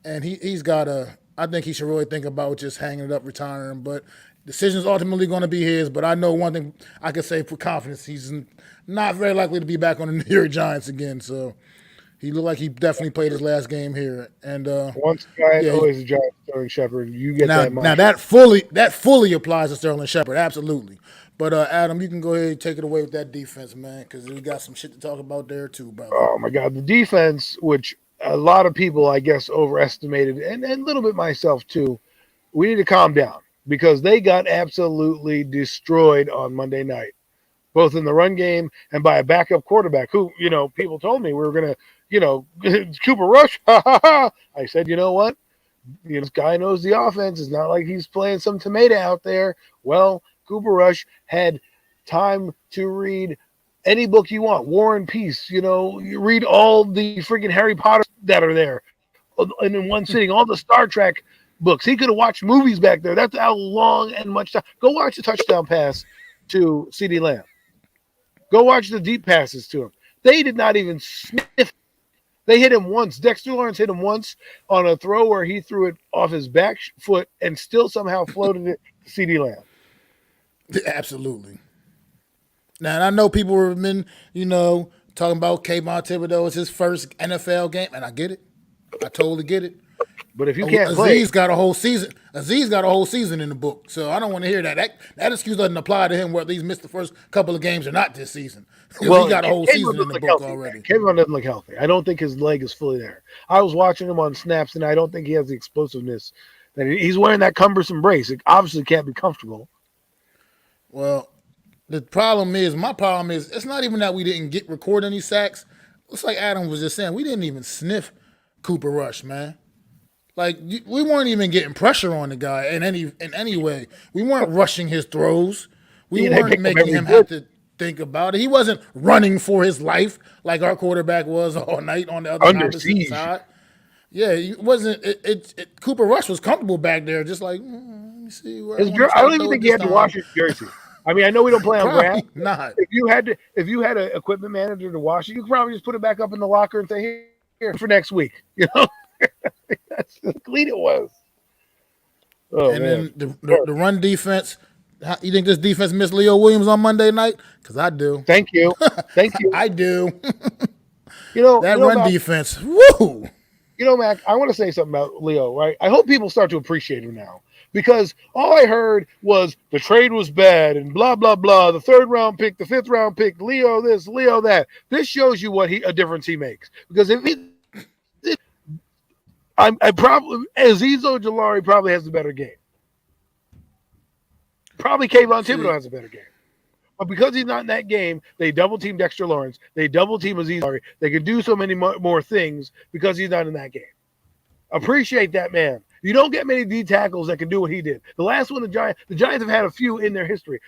And he's got to – I think he should really think about just hanging it up, retiring. But decision's ultimately going to be his. But I know one thing I can say for confidence, he's not very likely to be back on the New York Giants again. So he looked like he definitely played his last game here. And once a Giant, always a Giant. Sterling Shepard, you get that much. Now that fully applies to Sterling Shepard, absolutely. But Adam, you can go ahead and take it away with that defense, man, because we got some shit to talk about there too, brother. Oh my God, the defense, which a lot of people, I guess, overestimated, and a little bit myself too. We need to calm down because they got absolutely destroyed on Monday night, both in the run game and by a backup quarterback who, people told me we were going to, Cooper Rush. I said, you know what? This guy knows the offense. It's not like he's playing some tomato out there. Well, Cooper Rush had time to read any book you want, War and Peace. You read all the freaking Harry Potter that are there, and in one sitting, all the Star Trek books. He could have watched movies back there. That's how long and much time. Go watch the touchdown pass to CeeDee Lamb. Go watch the deep passes to him. They did not even sniff. They hit him once. Dexter Lawrence hit him once on a throw where he threw it off his back foot and still somehow floated it to CeeDee Lamb. Absolutely. Now, and I know people have been, talking about Kayvon Thibodeau as his first NFL game, and I get it. I totally get it. But if you can't play, Aziz got a whole season in the book, so I don't want to hear that. That excuse doesn't apply to him whether he's missed the first couple of games or not this season. Well, he got a whole season in the book already. Kayvon doesn't look healthy. I don't think his leg is fully there. I was watching him on snaps, and I don't think he has the explosiveness. That he's wearing that cumbersome brace. It obviously can't be comfortable. Well, my problem is, it's not even that we didn't record any sacks. It's like Adam was just saying, we didn't even sniff Cooper Rush, man. Like, we weren't even getting pressure on the guy in any way. We weren't rushing his throws. We weren't making him have to think about it. He wasn't running for his life like our quarterback was all night on the other opposite side. Yeah, it wasn't. Cooper Rush was comfortable back there, just like, let me see. I don't even think he had to wash his jersey. I mean, I know we don't play on grass. Not. If you had an equipment manager to wash it, you could probably just put it back up in the locker and say, here for next week. That's how clean it was. Oh, and man. Then the run defense. You think this defense missed Leo Williams on Monday night? Because I do. Thank you. I do. That run Mac, defense. Woo! Mac, I want to say something about Leo, right? I hope people start to appreciate him now. because all I heard was the trade was bad and blah, blah, blah. The 3rd round pick, the 5th round pick, Leo this, Leo that. This shows you what a difference he makes. Because if I probably, Azeez Ojulari probably has a better game. Probably Kayvon Thibodeau has a better game. But because he's not in that game, they double-team Dexter Lawrence. They double-team Azeez Ojulari. They can do so many more things because he's not in that game. Appreciate that, man. You don't get many D tackles that can do what he did. The last one, the Giants have had a few in their history.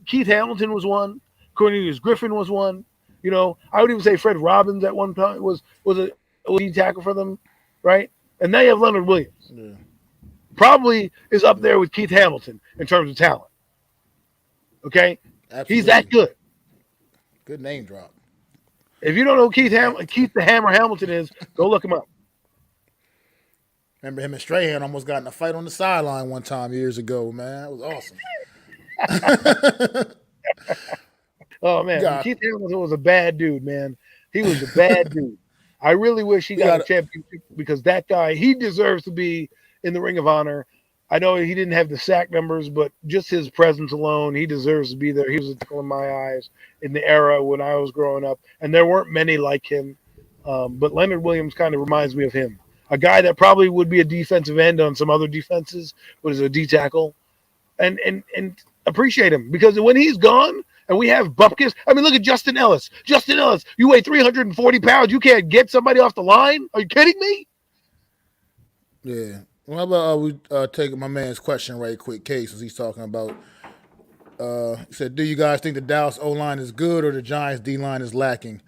Keith Hamilton was one. Cornelius Griffin was one. You know, I would even say Fred Robbins at one time was a D tackle for them, right? And now you have Leonard Williams. Yeah. Probably is up there with Keith Hamilton in terms of talent. Okay? Absolutely. He's that good. Good name drop. If you don't know Keith the Hammer Hamilton is, go look him up. Remember him and Strahan almost got in a fight on the sideline one time years ago, man. That was awesome. Oh, man. God. Keith Hamilton was a bad dude, man. He was a bad dude. I really wish he got a championship because that guy, he deserves to be in the Ring of Honor. I know he didn't have the sack numbers, but just his presence alone, he deserves to be there. He was a tickle in my eyes in the era when I was growing up, and there weren't many like him. But Leonard Williams kind of reminds me of him. A guy that probably would be a defensive end on some other defenses, but is a D tackle, and appreciate him because when he's gone and we have Bupkis, I mean, look at Justin Ellis. Justin Ellis, you weigh 340 pounds. You can't get somebody off the line? Are you kidding me? Yeah. Well, how about we take my man's question right quick, Case, as he's talking about. He said, do you guys think the Dallas O-line is good or the Giants D-line is lacking?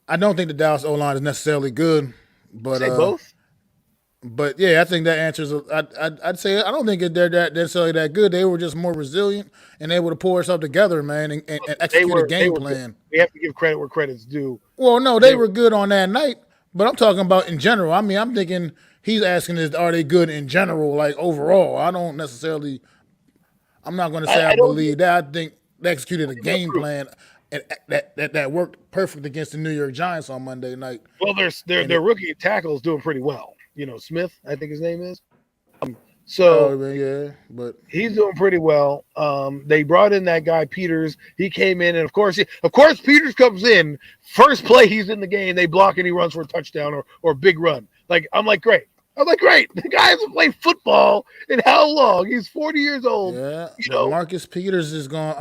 I don't think the Dallas O-line is necessarily good, but say both. But yeah, I think that answers. I'd say I don't think they're that necessarily that good. They were just more resilient and able to pull stuff together, man, and execute a game plan. We have to give credit where credit's due. Well, no, they were good on that night, but I'm talking about in general. I mean, I'm thinking he's asking are they good in general, like overall? I don't necessarily. I'm not going to say I believe that. I think they executed a game plan that worked perfect against the New York Giants on Monday night. Well, their rookie tackle is doing pretty well. You know, Smith, I think his name is. But he's doing pretty well. They brought in that guy Peters. He came in, and of course, Peters comes in. First play, he's in the game. They block, and he runs for a touchdown or a big run. I'm like, great. The guy hasn't played football in how long? He's 40 years old. Yeah. Jason Peters is going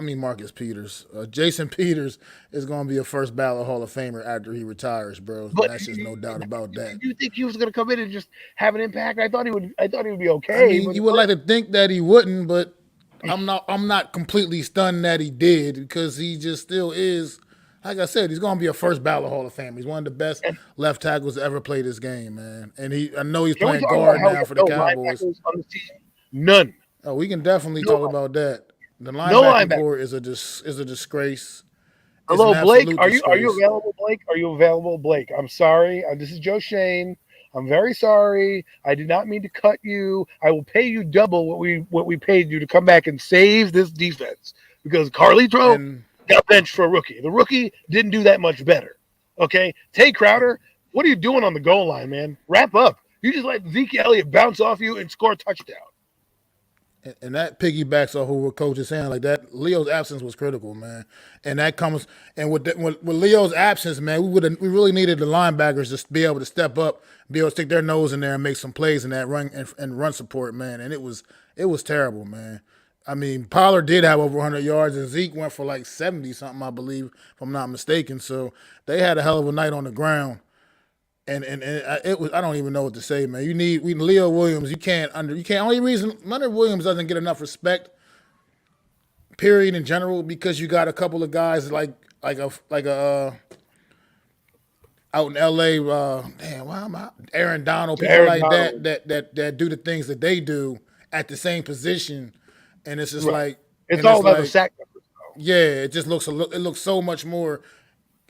to be a first ballot Hall of Famer after he retires, bro. But that's just no doubt about that. You think he was going to come in and just have an impact? I thought he would be okay. I mean, you would like to think that he wouldn't, but I'm not completely stunned that he did because he just still is. Like I said, he's going to be a first ballot Hall of Famer. He's one of the best left tackles to ever play this game, man. And I know he's playing guard now for the Cowboys. On the team? None. Oh, we can definitely talk about that. The linebacker core is a disgrace. Hello, Blake. Are you available, Blake? Are you available, Blake? I'm sorry. This is Joe Shane. I'm very sorry. I did not mean to cut you. I will pay you double what we paid you to come back and save this defense because Carlito got benched for a rookie. The rookie didn't do that much better. Okay? Tay Crowder, what are you doing on the goal line, man? Wrap up. You just let Zeke Elliott bounce off you and score a touchdown. And that piggybacks off what Coach is saying. Like that, Leo's absence was critical, man. And that comes with Leo's absence, man. We really needed the linebackers to be able to step up, be able to stick their nose in there and make some plays in that run and run support, man. And it was terrible, man. I mean, Pollard did have over 100 yards, and Zeke went for like 70-something, I believe, if I'm not mistaken. So they had a hell of a night on the ground, and it was. I don't even know what to say, man. You need Leo Williams. You can't. Only reason Leonard Williams doesn't get enough respect, period, in general, because you got a couple of guys like a out in L.A. Aaron Donald, people that do the things that they do at the same position. And it's just like it's all about the sack numbers. Yeah, it just looks so much more.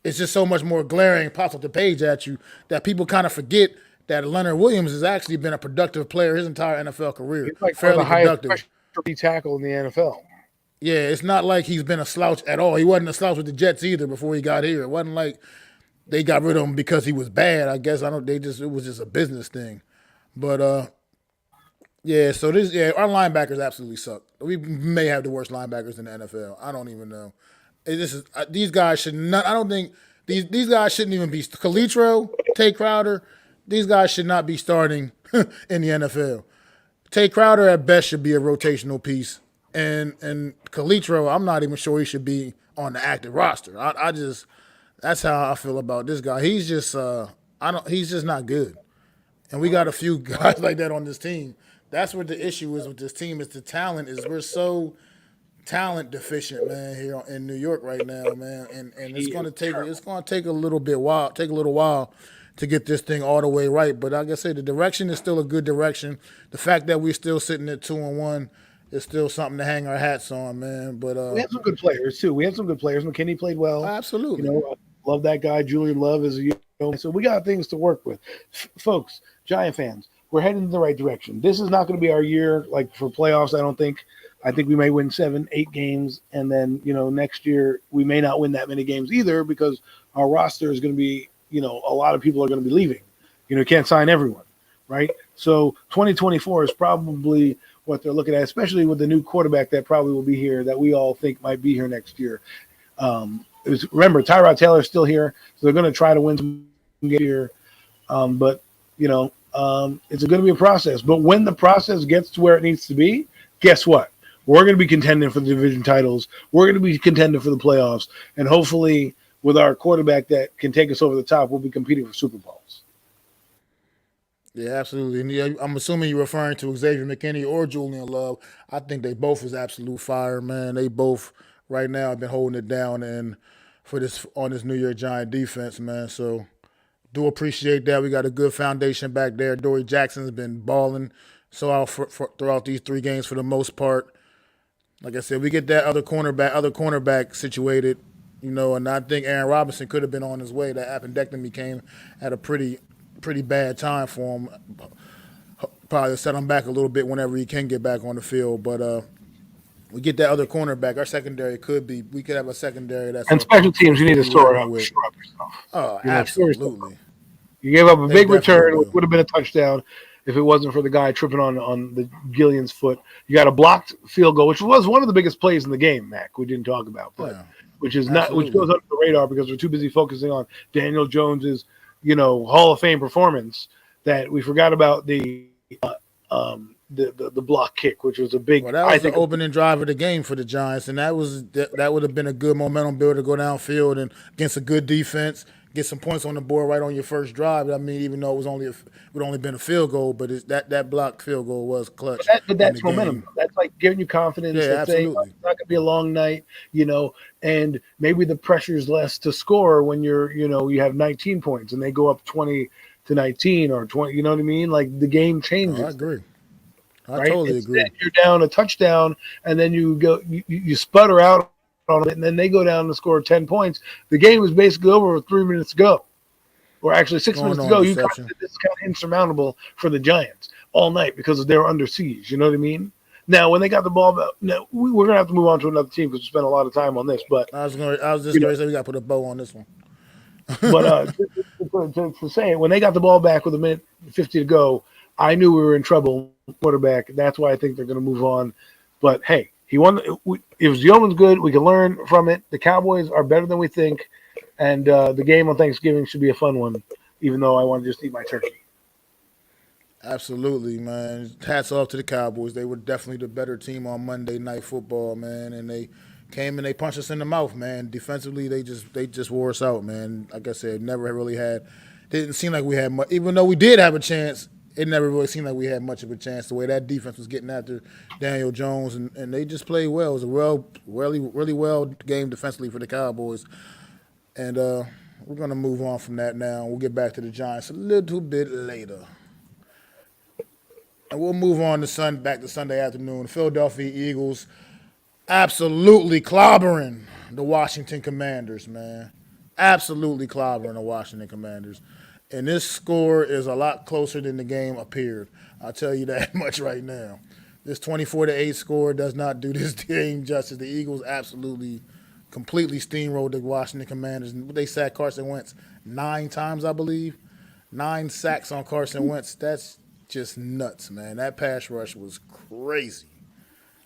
It's just so much more glaring, pops off the page at you that people kind of forget that Leonard Williams has actually been a productive player his entire NFL career. He's like fairly productive. Highest pressure tackle in the NFL. Yeah, it's not like he's been a slouch at all. He wasn't a slouch with the Jets either before he got here. It wasn't like they got rid of him because he was bad. I guess it was just a business thing. But Yeah, so our linebackers absolutely suck. We may have the worst linebackers in the NFL. I don't even know. These guys should not. I don't think these guys shouldn't even be Calitro, Tay Crowder. These guys should not be starting in the NFL. Tay Crowder at best should be a rotational piece, and Calitro, I'm not even sure he should be on the active roster. I just that's how I feel about this guy. He's just he's just not good. And we got a few guys like that on this team. That's what the issue is with this team. Is the talent is we're so talent deficient, man, here in New York right now, man. And it's gonna take a little while to get this thing all the way right. But like I said, the direction is still a good direction. The fact that we're still sitting at 2-1 is still something to hang our hats on, man. But we have some good players too. We have some good players. McKinney played well. Absolutely. Love that guy. Julian Love is so we got things to work with. Folks, Giant fans, we're heading in the right direction. This is not going to be our year like for playoffs, I don't think. I think we may win 7-8 games, and then next year we may not win that many games either because our roster is going to be a lot of people are going to be leaving. Can't sign everyone, right? So 2024 is probably what they're looking at, especially with the new quarterback that probably will be here that we all think might be here next year. Remember, Tyrod Taylor's still here, so they're going to try to win some games here. But it's going to be a process. But when the process gets to where it needs to be, guess what? We're going to be contending for the division titles. We're going to be contending for the playoffs. And hopefully, with our quarterback that can take us over the top, we'll be competing for Super Bowls. Yeah, absolutely. And I'm assuming you're referring to Xavier McKinney or Julian Love. I think they both is absolute fire, man. They both right now have been holding it down and on this New York Giant defense, man. So do appreciate that. We got a good foundation back there. Dory Jackson's been balling throughout these 3 games for the most part. Like I said, we get that other cornerback situated, and I think Aaron Robinson could have been on his way. That appendectomy came at a pretty bad time for him. Probably set him back a little bit whenever he can get back on the field. But we get that other cornerback. Our secondary we could have a secondary that's and special teams. You need to shore up yourself. Oh, absolutely. You gave up a big return. It would have been a touchdown if it wasn't for the guy tripping on the Gillian's foot. You got a blocked field goal, which was one of the biggest plays in the game, Mac. We didn't talk about, but which goes under the radar because we're too busy focusing on Daniel Jones's, Hall of Fame performance that we forgot about the block kick, which was a big. Well, that was the opening drive of the game for the Giants, and that would have been a good momentum builder to go downfield and against a good defense. Get some points on the board right on your first drive. I mean, even though it would only been a field goal, but that blocked field goal was clutch. But that's momentum. Game. That's like giving you confidence. Yeah, absolutely. Saying, it's not gonna be a long night, and maybe the pressure's less to score when you have 19 points and they go up 20-19 or 20. You know what I mean? Like the game changes. I agree. I right? totally agree. You're down a touchdown, and then you sputter out on it, and then they go down and score 10 points. The game was basically over with 3 minutes to go, or actually 6 minutes to go. This is kind of insurmountable for the Giants all night because they were under siege. You know what I mean? Now, when they got the ball, we're gonna have to move on to another team because we spent a lot of time on this. But I was just gonna say we got to put a bow on this one. But to say it, when they got the ball back with 1:50 to go, I knew we were in trouble. Quarterback. That's why I think they're going to move on. But hey, he won. If Yeoman's good, we can learn from it. The Cowboys are better than we think, and the game on Thanksgiving should be a fun one. Even though I want to just eat my turkey. Absolutely, man. Hats off to the Cowboys. They were definitely the better team on Monday Night Football, man. And they came and they punched us in the mouth, man. Defensively, they just wore us out, man. Like I said, didn't seem like we had much. Even though we did have a chance, it never really seemed like we had much of a chance. The way that defense was getting after Daniel Jones, and they just played well. It was a really well game defensively for the Cowboys. And we're going to move on from that now. We'll get back to the Giants a little bit later. And we'll move on back to Sunday afternoon. Philadelphia Eagles absolutely clobbering the Washington Commanders, man. Absolutely clobbering the Washington Commanders. And this score is a lot closer than the game appeared. I'll tell you that much right now. This 24-8 score does not do this game justice. The Eagles absolutely, completely steamrolled the Washington Commanders. They sacked Carson Wentz 9 times, I believe. 9 sacks on Carson Wentz. That's just nuts, man. That pass rush was crazy.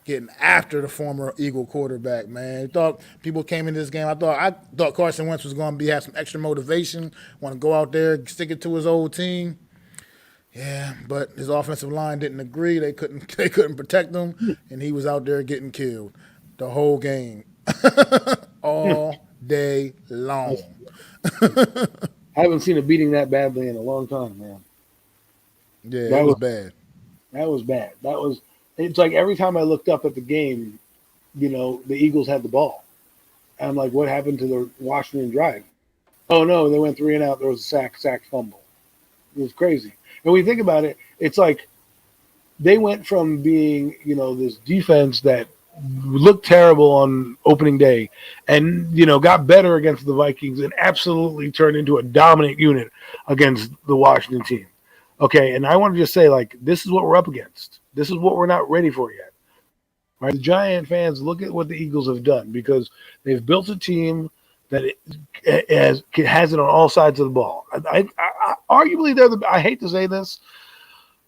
Getting after the former Eagle quarterback, man. I thought people came into this game. I thought Carson Wentz was going to have some extra motivation, want to go out there, stick it to his old team. Yeah, but his offensive line didn't agree. They couldn't protect him, and he was out there getting killed the whole game, all day long. I haven't seen a beating that badly in a long time, man. Yeah, that was bad. That was bad. It's like every time I looked up at the game, the Eagles had the ball. And I'm like, what happened to the Washington drive? Oh, no, they went 3 and out. There was a sack, fumble. It was crazy. And when you think about it, it's like they went from being, this defense that looked terrible on opening day and, got better against the Vikings and absolutely turned into a dominant unit against the Washington team. Okay, and I want to just say, this is what we're up against. This is what we're not ready for yet. Right? The Giant fans, look at what the Eagles have done because they've built a team that has it on all sides of the ball. I arguably, I hate to say this.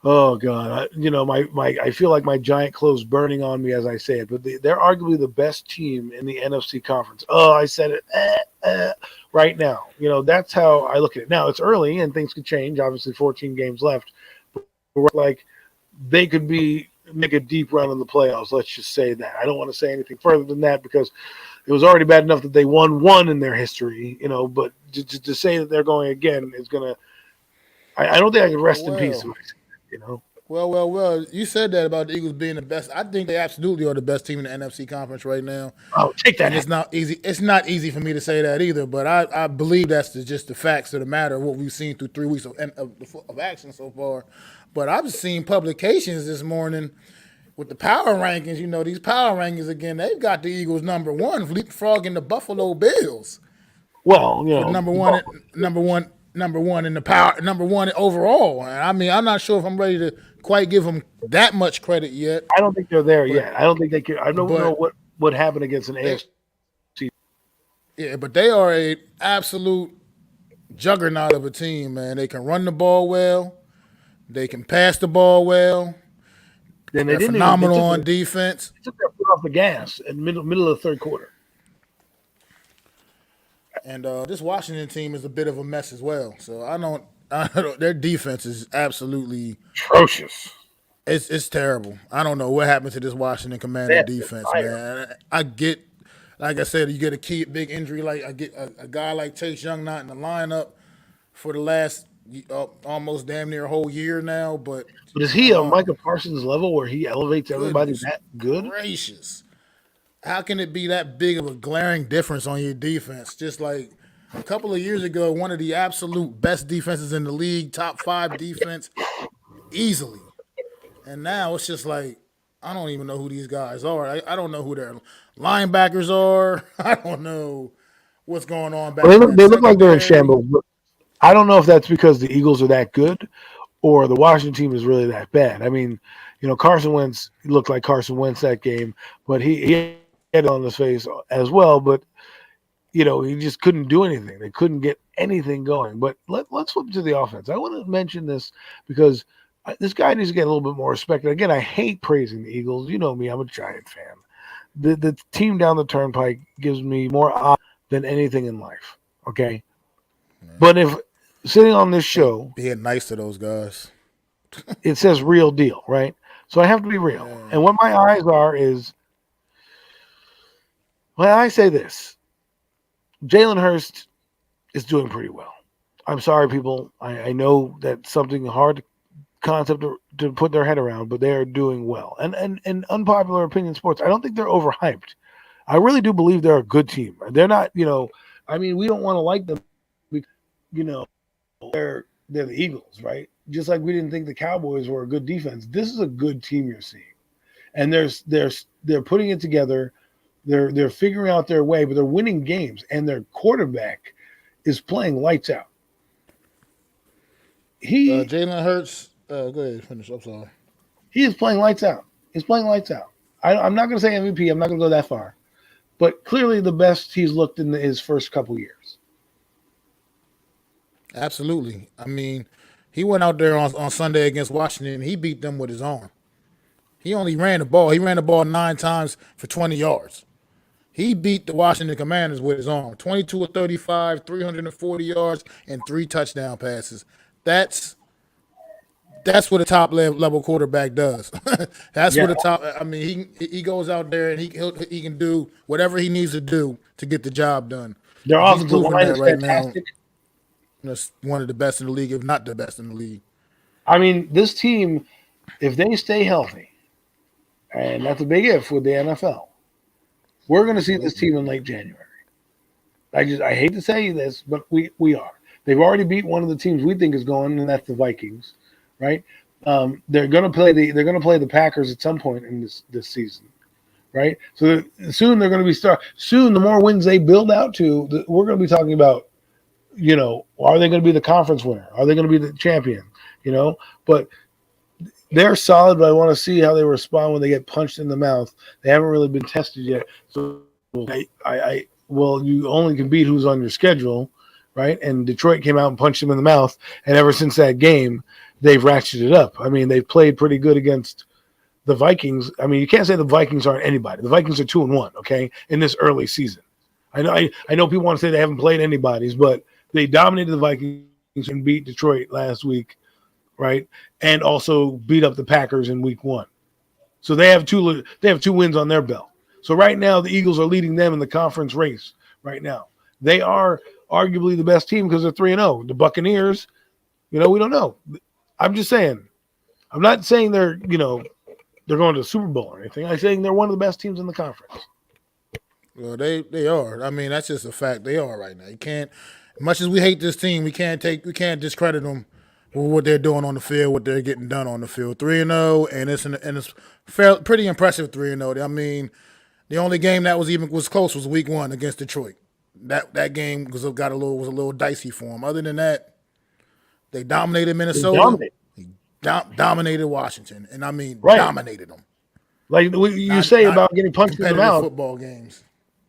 Oh, God. I feel like my giant clothes burning on me as I say it, but they're arguably the best team in the NFC conference. Oh, I said it right now. That's how I look at it. Now, it's early and things could change. Obviously, 14 games left. But we're they could make a deep run in the playoffs. Let's just say that. I don't want to say anything further than that because it was already bad enough that they won one in their history, but to say that they're going again is going to – I don't think I can rest in peace. Well, you said that about the Eagles being the best. I think they absolutely are the best team in the NFC conference right now. Oh, take that. And it's not easy. It's not easy for me to say that either, but I believe that's just the facts of the matter, what we've seen through 3 weeks of action so far. But I've seen publications this morning with the power rankings. These power rankings, again, they've got the Eagles number one, leapfrogging the Buffalo Bills. Well, number one in the power, number one overall. I mean, I'm not sure if I'm ready to quite give them that much credit yet. I don't think they're there yet. I don't think they can. I don't know what happened against an AFC. Yeah, but they are a absolute juggernaut of a team, man. They can run the ball well. They can pass the ball well. Then they're phenomenal on defense. They took their foot off the gas in the middle of the third quarter. And this Washington team is a bit of a mess as well. So I don't their defense is absolutely atrocious. It's terrible. I don't know what happened to this Washington Commander defense, man. I get, like I said, you get a big injury, like I get a guy like Chase Young not in the lineup for the last almost damn near a whole year now. But is he on Micah Parsons' level where he elevates everybody that good? Gracious. How can it be that big of a glaring difference on your defense? Just like a couple of years ago, one of the absolute best defenses in the league, top 5 defense, easily. And now it's just like, I don't even know who these guys are. I don't know who their linebackers are. I don't know what's going on back there. They look like they're in shambles. I don't know if that's because the Eagles are that good or the Washington team is really that bad. I mean, Carson Wentz looked like Carson Wentz that game, but he had it on his face as well. But, he just couldn't do anything. They couldn't get anything going. But let's flip to the offense. I want to mention this because this guy needs to get a little bit more respect. And again, I hate praising the Eagles. You know me, I'm a Giant fan. The team down the turnpike gives me more odds than anything in life, okay? Man. But if sitting on this show... Being nice to those guys. It says real deal, right? So I have to be real. Man. And what my eyes are is... When I say this, Jalen Hurts is doing pretty well. I'm sorry, people. I know that's something hard concept to put their head around, but they are doing well. And unpopular opinion sports, I don't think they're overhyped. I really do believe they're a good team. They're not, we don't want to like them because, they're the Eagles, right? Just like we didn't think the Cowboys were a good defense. This is a good team you're seeing. And they're putting it together. They're figuring out their way, but they're winning games, and their quarterback is playing lights out. Jalen Hurts. Go ahead, finish. I'm sorry. He is playing lights out. He's playing lights out. I'm not going to say MVP. I'm not going to go that far, but clearly the best he's looked in his first couple years. Absolutely. I mean, He went out there on Sunday against Washington, and he beat them with his arm. He only ran the ball. He ran the ball 9 times for 20 yards. He beat the Washington Commanders with his arm. 22 of 35, 340 yards, and 3 touchdown passes. That's what a top level quarterback does. That's what a top. I mean, he goes out there and he can do whatever he needs to do to get the job done. Their He's offensive proving line that is right fantastic. now. That's one of the best in the league, if not the best in the league. I mean, this team, if they stay healthy, and that's a big if with the NFL, we're going to see this team in late January. I hate to say this, but we are. They've already beat one of the teams we think is going, and that's the Vikings, right? They're going to play the Packers at some point in this season, right? So soon they're going to be soon. The more wins they build out to, we're going to be talking about, are they going to be the conference winner? Are they going to be the champion? But they're solid, but I want to see how they respond when they get punched in the mouth. They haven't really been tested yet. So you only can beat who's on your schedule, right? And Detroit came out and punched them in the mouth. And ever since that game, they've ratcheted it up. I mean, they've played pretty good against the Vikings. I mean, you can't say the Vikings aren't anybody. The Vikings are 2-1, okay, in this early season. I know people want to say they haven't played anybody's, but they dominated the Vikings and beat Detroit last week, right? And also beat up the Packers in week 1. So they have two wins on their belt. So right now the Eagles are leading them in the conference race right now. They are arguably the best team because they're 3-0. The Buccaneers, we don't know. I'm just saying. I'm not saying they're going to the Super Bowl or anything. I'm saying they're one of the best teams in the conference. Well, they are. I mean, that's just a fact. They are right now. You can't, much as we hate this team, we can't discredit them for what they're doing on the field, what they're getting done on the field. 3-0, and it's pretty impressive 3-0. I mean, the only game that was close was Week 1 against Detroit. That game was a little dicey for them. Other than that, they dominated Minnesota. Dominated Washington, and I mean dominated them. Like you say about getting punched in the mouth. Football games.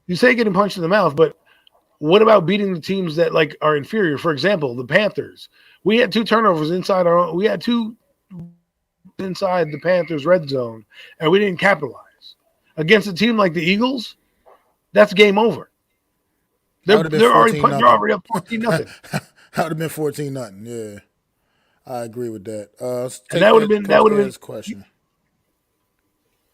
You say getting punched in the mouth, but what about beating the teams that are inferior? For example, the Panthers. We had 2 turnovers inside our own. We had 2 inside the Panthers' red zone, and we didn't capitalize. Against a team like the Eagles, that's game over. They're already up 14-0. That would have been 14-0. Yeah, I agree with that. And that would have been this question.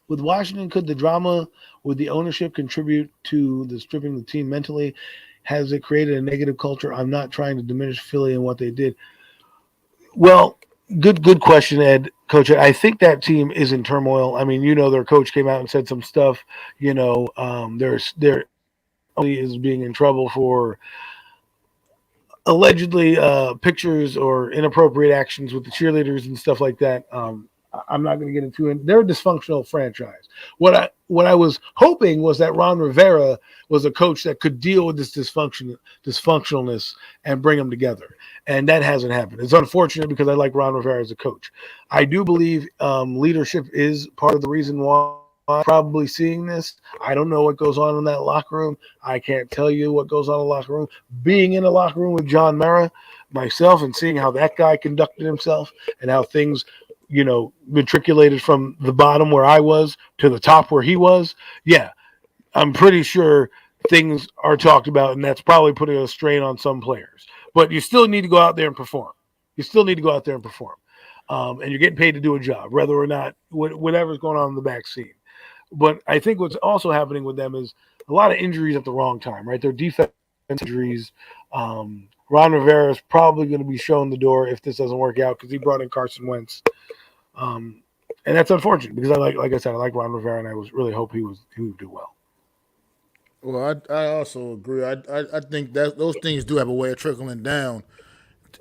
With Washington, could the drama with the ownership contribute to the stripping the team mentally? Has it created a negative culture? I'm not trying to diminish Philly and what they did. Well, good question, Ed. Coach, I think that team is in turmoil. I mean, their coach came out and said some stuff. They're only is being in trouble for allegedly pictures or inappropriate actions with the cheerleaders and stuff like that. I'm not going to get into it. They're a dysfunctional franchise. What I was hoping was that Ron Rivera was a coach that could deal with this dysfunctionalness and bring them together. And that hasn't happened. It's unfortunate because I like Ron Rivera as a coach. I do believe leadership is part of the reason why I'm probably seeing this. I don't know what goes on in that locker room. I can't tell you what goes on in the locker room. Being in a locker room with John Mara, myself, and seeing how that guy conducted himself and how things matriculated from the bottom where I was to the top where he was. Yeah, I'm pretty sure things are talked about, and that's probably putting a strain on some players. But you still need to go out there and perform. And you're getting paid to do a job, whether or not whatever's going on in the back scene. But I think what's also happening with them is a lot of injuries at the wrong time, right? Their defense injuries. Ron Rivera is probably going to be shown the door if this doesn't work out because he brought in Carson Wentz. And that's unfortunate because like I said, I like Ron Rivera, and I was really hope he would do well. Well, I also agree. I think that those things do have a way of trickling down,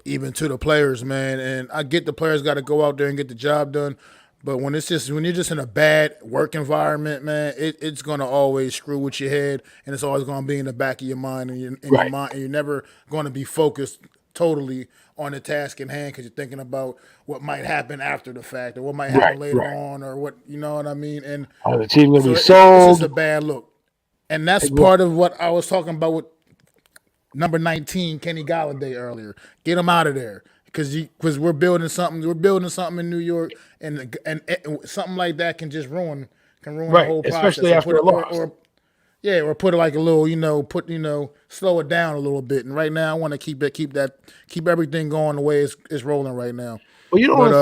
even to the players, man. And I get the players got to go out there and get the job done, but when you're just in a bad work environment, man, it's gonna always screw with your head, and it's always gonna be in the back of your mind, and your mind, and you're never gonna be focused totally on the task in hand because you're thinking about what might happen after the fact or what might happen later on or what, you know what I mean? And the team going to be sold. It's just a bad look. And that's part of what I was talking about with number 19, Kenny Galladay, earlier. Get him out of there. because we're building something. We're building something in New York, and something like that can just ruin the whole process. Especially after a loss. Or put it like a little, slow it down a little bit. And right now, I want to keep everything going the way it's rolling right now. Well, you don't want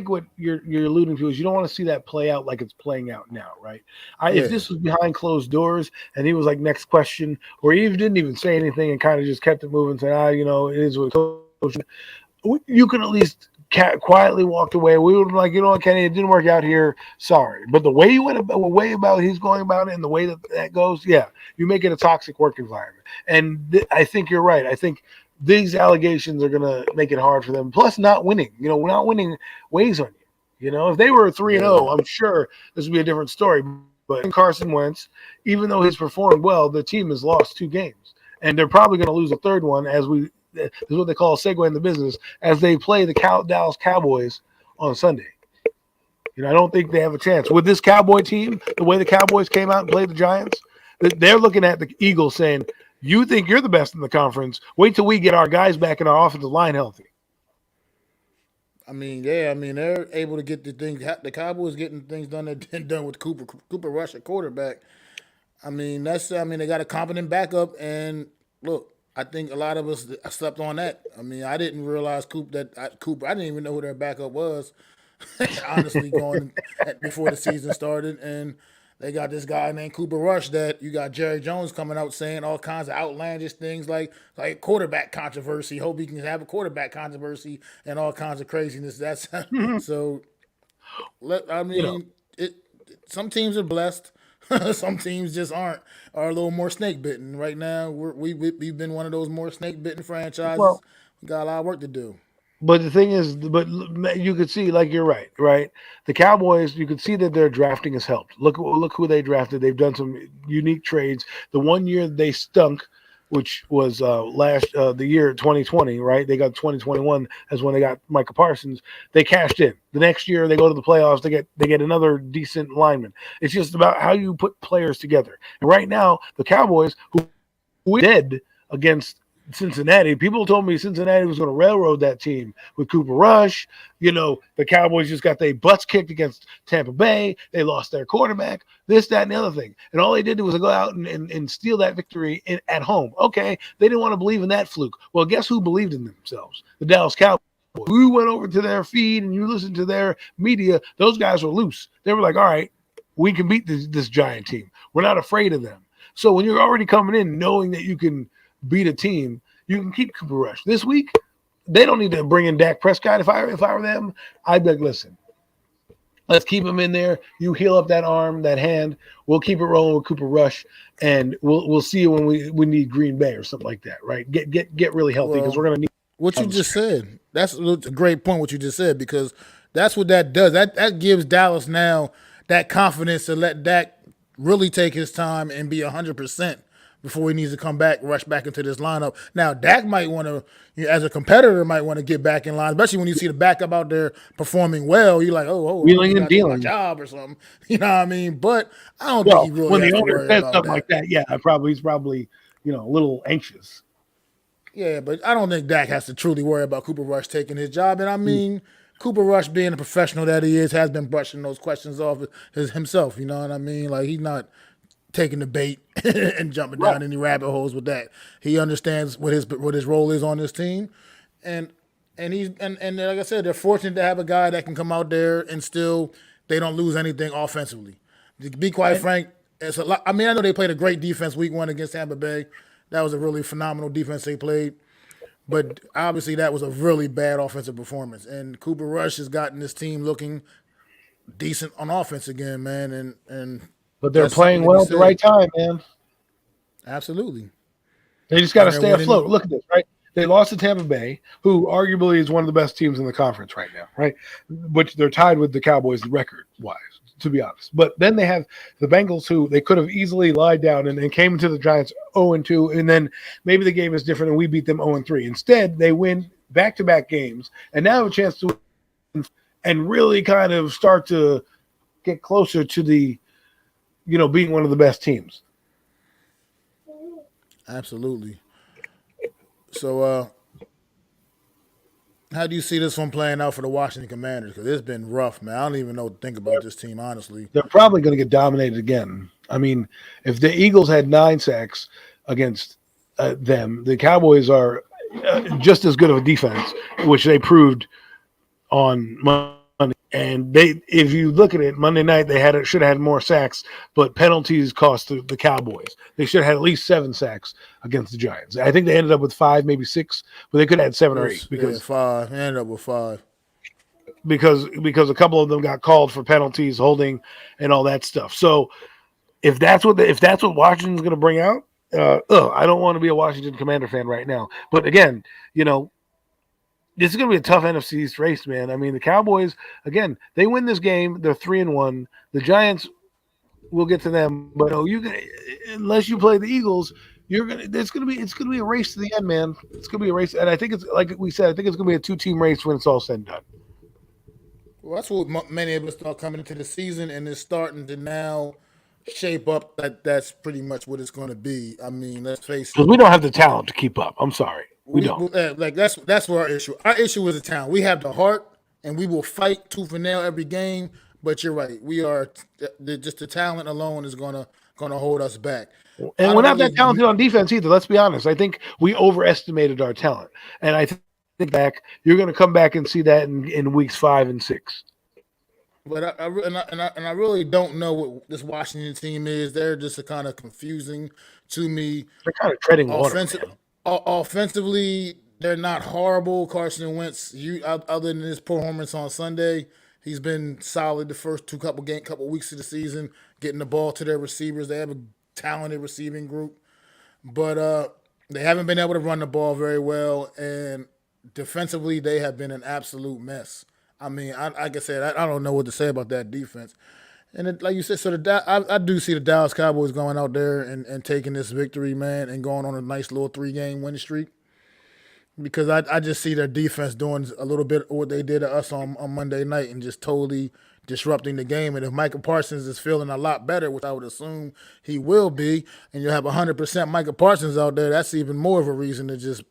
what you're alluding to is you don't want to see that play out like it's playing out now, right? If this was behind closed doors and he was like, next question, or he didn't even say anything and kind of just kept it moving, saying, it is what coach, you can at least quietly walked away. We would be like, Kenny, it didn't work out here. Sorry. But the way he's going about it and the way that goes, yeah, you make it a toxic work environment. And I think you're right. I think these allegations are going to make it hard for them. Plus, not winning. Not winning weighs on you. If they were 3-0, I'm sure this would be a different story. But Carson Wentz, even though he's performed well, the team has lost 2 games. And they're probably going to lose a third one this is what they call a segue in the business, as they play the Dallas Cowboys on Sunday. I don't think they have a chance. With this Cowboy team, the way the Cowboys came out and played the Giants, they're looking at the Eagles saying, you think you're the best in the conference. Wait till we get our guys back in our offensive line healthy. They're able to get the Cowboys getting things done that been done with Cooper Rush at quarterback. They got a competent backup, and look, I think a lot of us slept on that. I didn't realize Cooper. I didn't even know who their backup was, honestly, going before the season started. And they got this guy named Cooper Rush that you got Jerry Jones coming out saying all kinds of outlandish things like quarterback controversy. Hope he can have a quarterback controversy and all kinds of craziness. That's so. Some teams are blessed. Some teams just are a little more snake bitten. Right now, we've been one of those more snake bitten franchises. Well, we got a lot of work to do. But the thing is, you could see, like, you're right? The Cowboys, you could see that their drafting has helped. Look who they drafted. They've done some unique trades. The one year they stunk, which was the year 2020, right? They got 2021 as when they got Micah Parsons. They cashed in. The next year they go to the playoffs. They get another decent lineman. It's just about how you put players together. And right now, the Cowboys, who did against Cincinnati, people told me Cincinnati was going to railroad that team with Cooper Rush. The Cowboys just got their butts kicked against Tampa Bay. They lost their quarterback, this, that, and the other thing. And all they did was go out and steal that victory at home. Okay, they didn't want to believe in that fluke. Well, guess who believed in themselves? The Dallas Cowboys. We went over to their feed and you listened to their media. Those guys were loose. They were like, all right, we can beat this Giant team. We're not afraid of them. So when you're already coming in knowing that you can beat a team, you can keep Cooper Rush. This week, they don't need to bring in Dak Prescott. If I were them, I'd be like, listen, let's keep him in there. You heal up that arm, that hand. We'll keep it rolling with Cooper Rush, and we'll see you when we need Green Bay or something like that, right? Get really healthy because we're going to need what you just said. That's a great point, what you just said, because that's what that does. That gives Dallas now that confidence to let Dak really take his time and be 100% before he needs to come back, rush back into this lineup. Now, Dak might want to, as a competitor, might want to get back in line, especially when you see the backup out there performing well. You're like, wheeling and dealing, job or something. You know what I mean? But I don't think he really. When the owner says something like that, yeah, he's probably a little anxious. Yeah, but I don't think Dak has to truly worry about Cooper Rush taking his job. And Cooper Rush, being a professional that he is, has been brushing those questions off himself. You know what I mean? Like, he's not taking the bait and jumping down any rabbit holes with that. He understands what his role is on this team, and like I said, they're fortunate to have a guy that can come out there and still they don't lose anything offensively. To be quite frank, it's a lot. I know they played a great defense week 1 against Tampa Bay. That was a really phenomenal defense they played, but obviously that was a really bad offensive performance. And Cooper Rush has gotten this team looking decent on offense again, man, and. But they're playing well at the right time, man. Absolutely. They just got to stay afloat. Look at this, right? They lost to Tampa Bay, who arguably is one of the best teams in the conference right now, right? Which they're tied with the Cowboys record-wise, to be honest. But then they have the Bengals, who they could have easily lied down and came into the Giants 0-2, and then maybe the game is different and we beat them 0-3. Instead, they win back-to-back games and now have a chance to win and really kind of start to get closer to the being one of the best teams. Absolutely. So How do you see this one playing out for the Washington Commanders? Because it's been rough, man. I don't even know what to think about this team, honestly. They're probably going to get dominated again. I mean, if the Eagles had 9 sacks against them, the Cowboys are just as good of a defense, which they proved on Monday. And if you look at it, Monday night they should have had more sacks, but penalties cost the Cowboys. They should have had at least 7 sacks against the Giants. I think they ended up with 5, maybe 6, but they could have had 7 or 8 because 5. They ended up with 5 because a couple of them got called for penalties, holding, and all that stuff. So if that's what Washington's going to bring out, I don't want to be a Washington Commander fan right now. But again, this is going to be a tough NFC East race, man. I mean, the Cowboys, again, they win this game. They're 3-1. The Giants, we'll get to them, but unless you play the Eagles, it's going to be a race to the end, man. It's going to be a race, and I think it's like we said. I think it's going to be a 2-team race when it's all said and done. Well, that's what many of us thought coming into the season, and it's starting to now shape up. That's pretty much what it's going to be. I mean, let's face it. Because we don't have the talent to keep up. I'm sorry. We don't. That's where our issue. Our issue is the talent. We have the heart, and we will fight tooth and nail every game. But you're right. We are just the talent alone is gonna hold us back. And we're not that talented on defense either. Let's be honest. I think we overestimated our talent, and I think you're going to come back and see that in weeks 5 and 6. But I really don't know what this Washington team is. They're just kind of confusing to me. They're kind of treading water. Offensively, they're not horrible. Carson Wentz, other than his performance on Sunday, he's been solid the first couple weeks of the season, getting the ball to their receivers. They have a talented receiving group, but they haven't been able to run the ball very well, and defensively, they have been an absolute mess. I mean, like I said, I don't know what to say about that defense. And like you said, so I do see the Dallas Cowboys going out there and taking this victory, man, and going on a nice little 3-game winning streak. Because I just see their defense doing a little bit of what they did to us on Monday night and just totally disrupting the game. And if Micah Parsons is feeling a lot better, which I would assume he will be, and you have 100% Micah Parsons out there, that's even more of a reason to just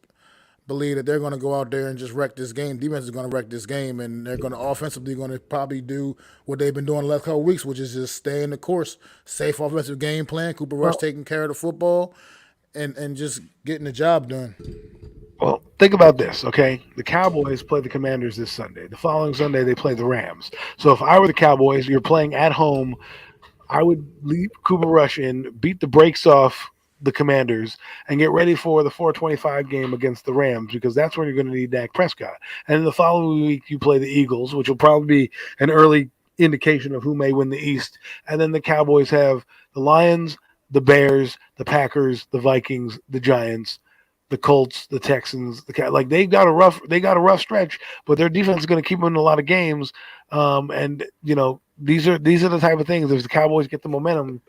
believe that they're going to go out there and just wreck this game. Defense is going to wreck this game, and they're going to offensively going to probably do what they've been doing the last couple of weeks, which is just stay in the course, safe offensive game plan. Cooper Rush taking care of the football, and just getting the job done. Well, think about this, okay? The Cowboys play the Commanders this Sunday. The following Sunday, they play the Rams. So if I were the Cowboys, you're playing at home, I would leave Cooper Rush in, beat the brakes off the Commanders, and get ready for the 4:25 game against the Rams, because that's when you're going to need Dak Prescott. And then the following week, you play the Eagles, which will probably be an early indication of who may win the East. And then the Cowboys have the Lions, the Bears, the Packers, the Vikings, the Giants, the Colts, the Texans. They got a rough stretch, but their defense is going to keep them in a lot of games. And these are the type of things. If the Cowboys get the momentum,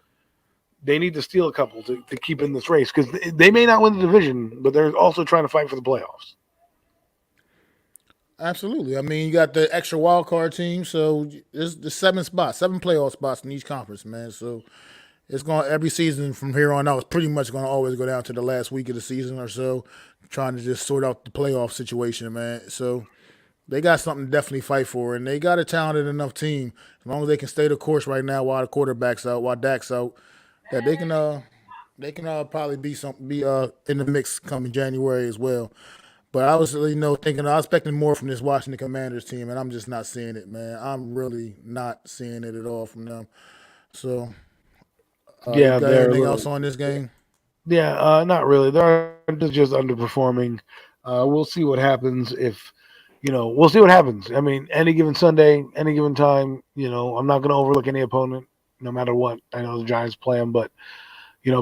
they need to steal a couple to keep in this race, because they may not win the division, but they're also trying to fight for the playoffs. Absolutely. I mean, you got the extra wild card team, so there's the 7 playoff spots in each conference, man. So it's going every season from here on out. It's pretty much going to always go down to the last week of the season or so, trying to just sort out the playoff situation, man. So they got something to definitely fight for, and they got a talented enough team. As long as they can stay the course right now while the quarterback's out, while Dak's out, that they can probably be in the mix coming January as well. But I was I was expecting more from this Washington Commanders team, and I'm just not seeing it, man. I'm really not seeing it at all from them. So, you got anything else on this game? Yeah, not really. They're just underperforming. We'll see what happens we'll see what happens. I mean, any given Sunday, any given time, I'm not going to overlook any opponent, no matter what. I know the Giants play them, but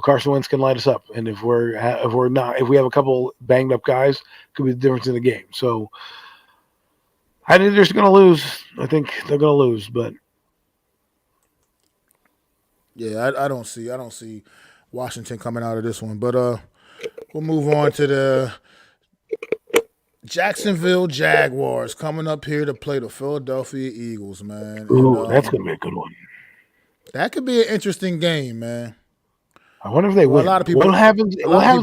Carson Wentz can light us up, and if we have a couple banged up guys, it could be the difference in the game. So I think they're just going to lose. I think they're going to lose, but yeah, I don't see Washington coming out of this one. But we'll move on to the Jacksonville Jaguars coming up here to play the Philadelphia Eagles, man. Ooh, that's going to be a good one. That could be an interesting game, man. I wonder if they win. A lot of people. What happens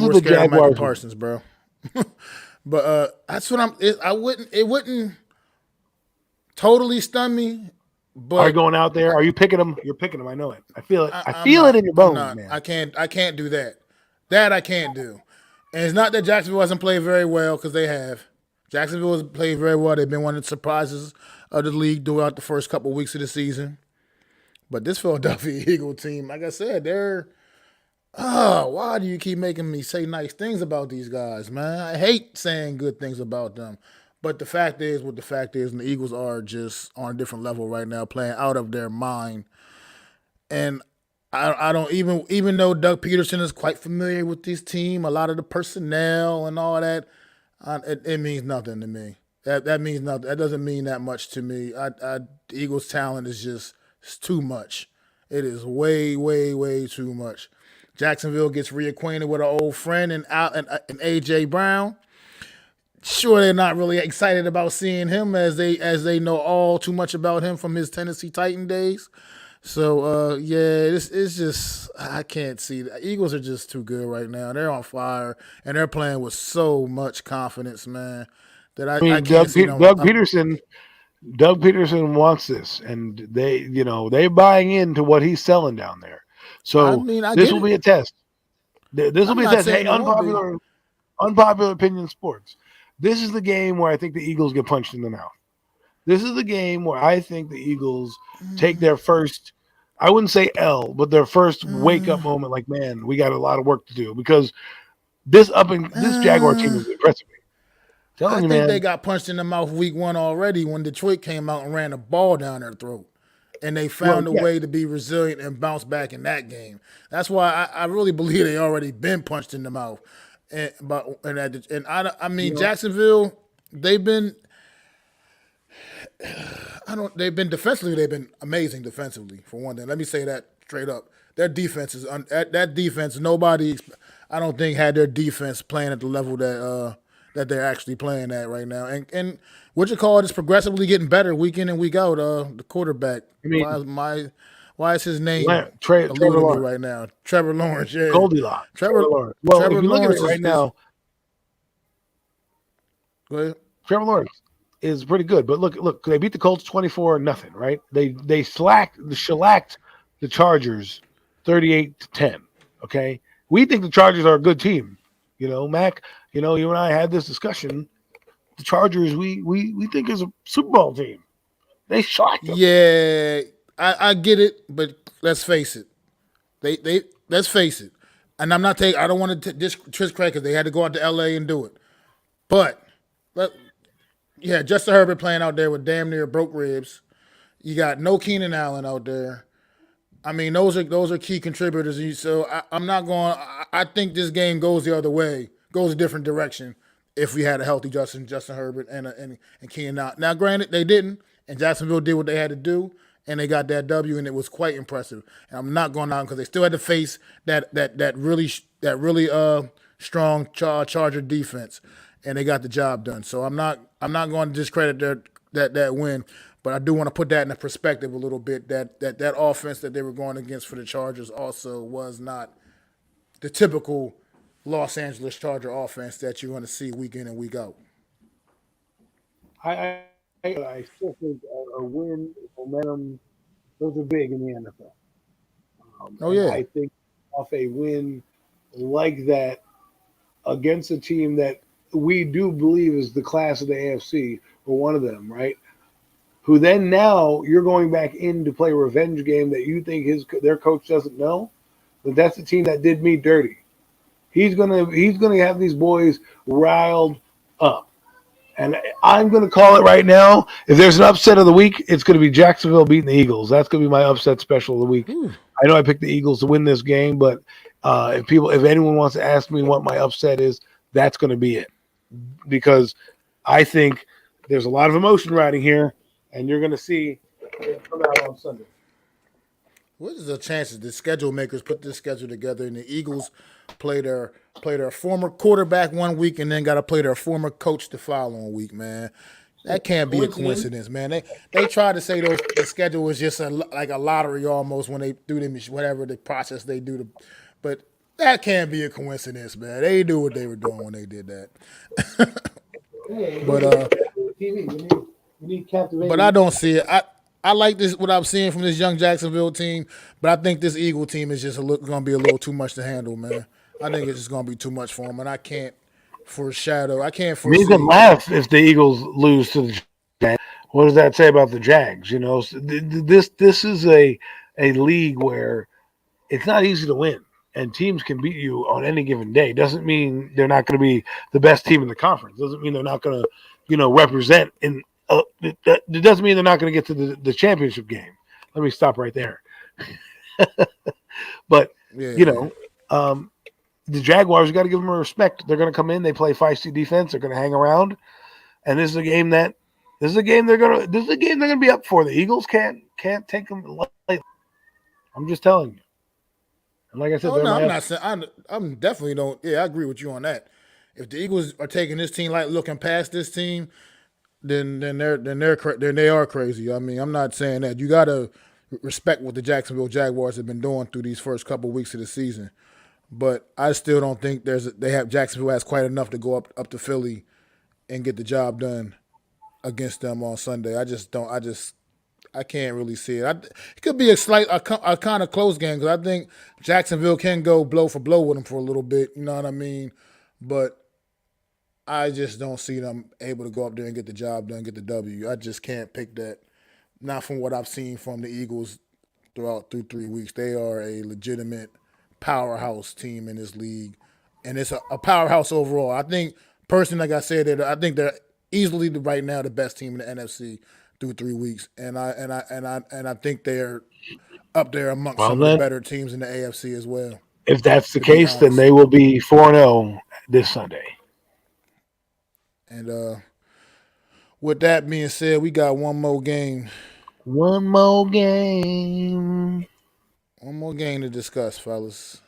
with the Jaguars? Parsons, bro. But that's what it wouldn't totally stun me. But are you going out there? Are you picking them? You're picking them. I know it. I feel it. I I'm feel not. it in your I'm bones, not. man. I can't do that. That I can't do. And it's not that Jacksonville hasn't played very well, because they have. Jacksonville has played very well. They've been one of the surprises of the league throughout the first couple of weeks of the season. But this Philadelphia Eagle team, like I said, they're. Oh, why do you keep making me say nice things about these guys, man? I hate saying good things about them. But the fact is what the fact is, and the Eagles are just on a different level right now, playing out of their mind. And I don't even though Doug Peterson is quite familiar with this team, a lot of the personnel and all that, it means nothing to me. That means nothing. That doesn't mean that much to me. The Eagles' talent is just it's too much. It is way, way, way too much. Jacksonville gets reacquainted with an old friend and AJ Brown. Sure, they're not really excited about seeing him as they know all too much about him from his Tennessee Titan days. So this is just I can't see the Eagles are just too good right now. They're on fire and they're playing with so much confidence, man. That I can't see them. Doug Peterson wants this, and they're buying into what he's selling down there. So this will be a test. This will be a test. Hey, unpopular opinion sports. This is the game where I think the Eagles get punched in the mouth. This is the game where I think the Eagles take their first, I wouldn't say L, but their first wake-up moment, like, man, we got a lot of work to do, because this Jaguar team is impressive. I think they got punched in the mouth week 1 already when Detroit came out and ran the ball down their throat. And they found a way to be resilient and bounce back in that game. That's why I really believe they already been punched in the mouth. Jacksonville, they've been defensively, they've been amazing defensively, for one thing. Let me say that straight up. Their defense is that defense. Nobody, I don't think, had their defense playing at the level that they're actually playing at right now. And what you call it is progressively getting better week in and week out. The quarterback. Why is his name Trevor Lawrence right now? Trevor Lawrence, yeah. Goldilocks. Trevor Lawrence. Well, Trevor if you look Lawrence at it right now, go ahead. Trevor Lawrence is pretty good. But look, they beat the Colts 24-0, right? They shellacked the Chargers 38-10. Okay, we think the Chargers are a good team. Mac. You and I had this discussion. The Chargers, we think is a Super Bowl team. They shocked them. Yeah, I get it, but let's face it. Let's face it. And I'm not taking. I don't want to discredit because they had to go out to L.A. and do it. But Justin Herbert playing out there with damn near broke ribs. You got no Keenan Allen out there. I mean, those are key contributors. So I'm not going. I think this game goes the other way, goes a different direction. If we had a healthy Justin Herbert and Keenan Allen. Now, granted, they didn't, and Jacksonville did what they had to do, and they got that W, and it was quite impressive. And I'm not going down because they still had to face that really strong Charger defense, and they got the job done. So I'm not going to discredit that win. But I do want to put that in a perspective a little bit, that offense that they were going against for the Chargers also was not the typical Los Angeles Charger offense that you're going to see week in and week out. I still think a win, momentum, those are big in the NFL. I think off a win like that against a team that we do believe is the class of the AFC, or one of them, right? Who then now you're going back in to play a revenge game that you think their coach doesn't know, but that's the team that did me dirty. He's gonna have these boys riled up, and I'm gonna call it right now. If there's an upset of the week, it's gonna be Jacksonville beating the Eagles. That's gonna be my upset special of the week. I know I picked the Eagles to win this game, but if anyone wants to ask me what my upset is, that's gonna be it, because I think there's a lot of emotion riding here. And you're going to see it come out on Sunday. What is the chances the schedule makers put this schedule together and the Eagles play their former quarterback one week and then got to play their former coach the following week, man? That can't be a coincidence, man. They tried to say the schedule was just like a lottery almost when they do whatever the process they do. But that can't be a coincidence, man. They knew what they were doing when they did that. But TV. We need captivating. but I don't see it. I like this what I'm seeing from this young Jacksonville team, but I think this Eagle team is just going to be a little too much to handle, man. I think it's just going to be too much for them, and I can't foreshadow. I can't We foresee. can laugh if the Eagles lose to the Jags. What does that say about the Jags? You know, this is a league where it's not easy to win, and teams can beat you on any given day. Doesn't mean they're not going to be the best team in the conference. Doesn't mean they're not going to, represent in. It doesn't mean they're not going to get to the championship game. Let me stop right there. But the Jaguars, you got to give them a respect. They're going to come in. They play feisty defense. They're going to hang around, and this is a game they're going to be up for. The Eagles can't take them lightly. I'm just telling you. And like I said, I'm not saying. I'm definitely don't. Yeah, I agree with you on that. If the Eagles are taking this team like looking past this team, then they are crazy. I mean, I'm not saying that. You got to respect what the Jacksonville Jaguars have been doing through these first couple of weeks of the season. But I still don't think Jacksonville has quite enough to go up to Philly and get the job done against them on Sunday. I can't really see it. It could be a kind of close game because I think Jacksonville can go blow for blow with them for a little bit. You know what I mean? But I just don't see them able to go up there and get the job done, get the W. I just can't pick that. Not from what I've seen from the Eagles through 3 weeks. They are a legitimate powerhouse team in this league, and it's a powerhouse overall. I think, personally, like I said, I think they're easily right now the best team in the NFC through 3 weeks, and I think they're up there amongst some of the better teams in the AFC as well. If that's the case, then they will be 4-0 this Sunday. And with that being said, we got one more game. One more game to discuss, fellas.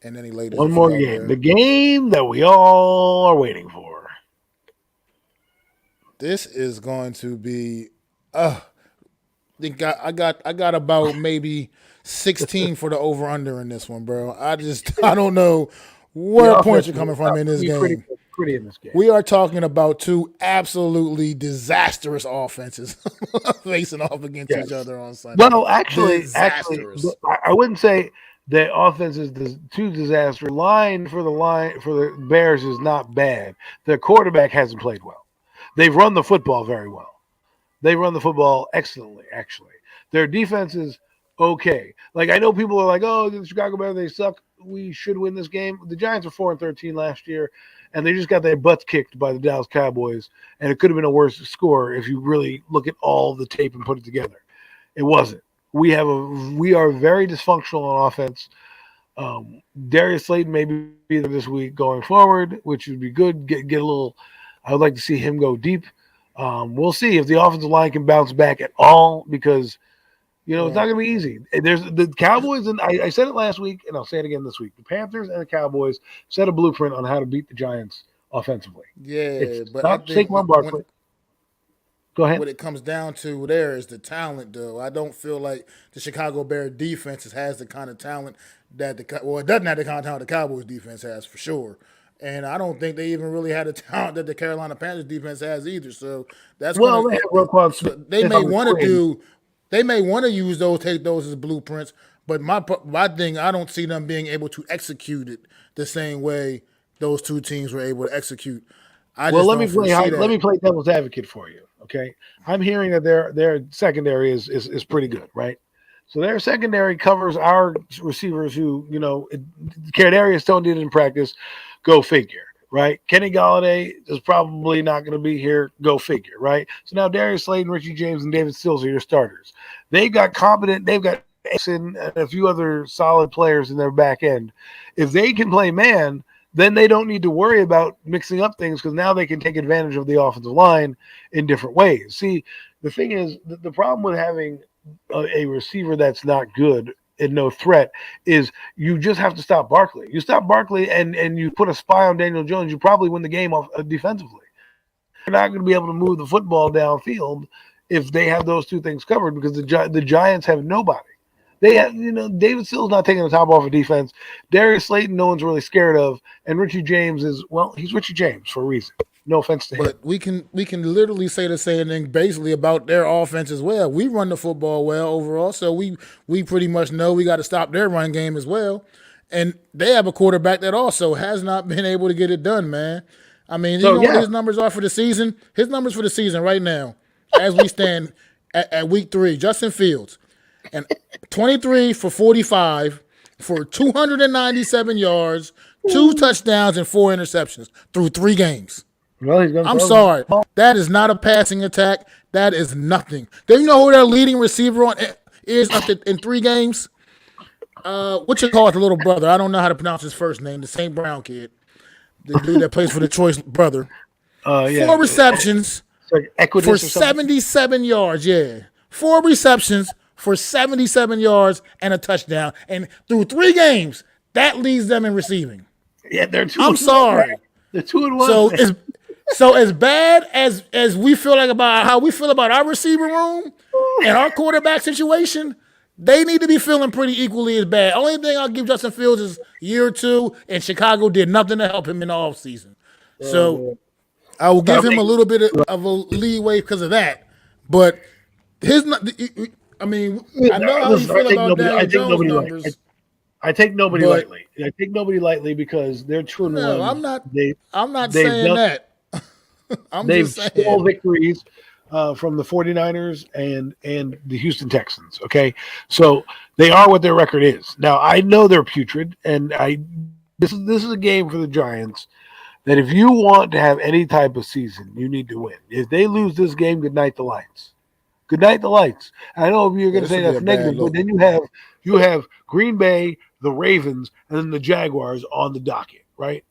And any ladies. One more game. There. The game that we all are waiting for. This is going to be I got about maybe 16 for the over under in this one, bro. I don't know where points are coming from in this game. Pretty in this game. We are talking about two absolutely disastrous offenses facing off against each other on Sunday. Well, actually, I wouldn't say the offense is too disastrous. The line for the Bears is not bad. Their quarterback hasn't played well. They've run the football very well. They run the football excellently, actually. Their defense is okay. Like, I know people are like, oh, the Chicago Bears, they suck. We should win this game. The Giants were 4-13 last year, and they just got their butts kicked by the Dallas Cowboys, and it could have been a worse score if you really look at all the tape and put it together. It wasn't. We are very dysfunctional on offense. Darius Slayton may be there this week going forward, which would be good. Get a little. I would like to see him go deep. We'll see if the offensive line can bounce back at all because, it's not going to be easy. There's the Cowboys, and I said it last week, and I'll say it again this week. The Panthers and the Cowboys set a blueprint on how to beat the Giants offensively. Yeah, but I think go ahead. What it comes down to there is the talent, though. I don't feel like the Chicago Bears defense has the kind of talent it doesn't have the kind of talent the Cowboys defense has for sure. And I don't think they even really had the talent that the Carolina Panthers defense has either. So that's they may want to use take those as blueprints. But my thing, I don't see them being able to execute it the same way those two teams were able to execute. Let me play devil's advocate for you. Okay, I'm hearing that their secondary is pretty good, right? So their secondary covers our receivers who, Kadarius Stone did in practice. Go figure, right? Kenny Golladay is probably not going to be here. Go figure, right? So now Darius Slayton, Richie James, and David Stills are your starters. They've got and a few other solid players in their back end. If they can play man, then they don't need to worry about mixing up things because now they can take advantage of the offensive line in different ways. See, the thing is, the problem with having a receiver that's not good and no threat is you just have to stop Barkley. You stop Barkley and you put a spy on Daniel Jones, you probably win the game off defensively. You're not going to be able to move the football downfield if they have those two things covered because the Giants have nobody. They have, David Stills not taking the top off of defense. Darius Slayton, no one's really scared of, and Richie James he's Richie James for a reason. No offense to him. But we can literally say the same thing basically about their offense as well. We run the football well overall, so we pretty much know we got to stop their run game as well. And they have a quarterback that also has not been able to get it done, man. I mean, you know what his numbers are for the season? His numbers for the season right now, as we stand at week 3, Justin Fields, and 23 for 45 for 297 yards, 2 touchdowns, and 4 interceptions through 3 games. Well, I'm sorry. That is not a passing attack. That is nothing. Do you know who their leading receiver on is in 3 games? What you call it, the little brother? I don't know how to pronounce his first name. The St. Brown kid, the dude that plays for the Choice brother. 4 receptions for 77 yards. Yeah, 4 receptions for 77 yards and a touchdown, and through 3 games, that leads them in receiving. Yeah, they're 2. I'm sorry. They're 2-1. So as bad as we feel like about how we feel about our receiver room and our quarterback situation, they need to be feeling pretty equally as bad. Only thing I'll give Justin Fields is year 2, and Chicago did nothing to help him in the offseason. So I will give him a little bit of a leeway because of that. But I know how you feel about Daniel Jones numbers. I take nobody lightly. I take nobody lightly because they're 2-1. No, I'm not saying that. They've stole victories from the 49ers and the Houston Texans. Okay, so they are what their record is. Now I know they're putrid, and this is a game for the Giants that if you want to have any type of season, you need to win. If they lose this game, good night the lights. Good night the lights. I know you're going to say that's negative, but then you have Green Bay, the Ravens, and then the Jaguars on the docket, right?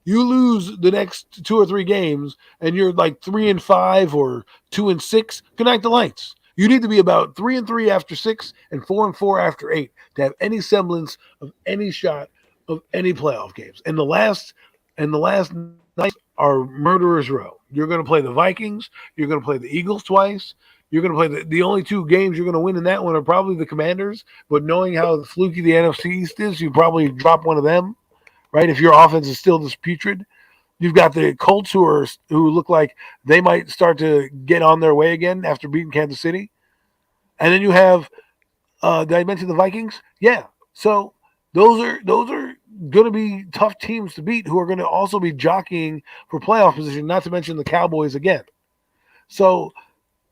You lose the next 2 or 3 games, and you're like 3-5 or 2-6. Good night the lights. You need to be about 3-3 after 6 and 4-4 after 8 to have any semblance of any shot of any playoff games. And the last nights are murderer's row. You're going to play the Vikings. You're going to play the Eagles twice. You're going to play the only 2 games you're going to win in that one are probably the Commanders. But knowing how fluky the NFC East is, you probably drop one of them, right? If your offense is still this putrid. You've got the Colts who look like they might start to get on their way again after beating Kansas City. And then you have, did I mention the Vikings? Yeah. So those are going to be tough teams to beat who are going to also be jockeying for playoff position, not to mention the Cowboys again. So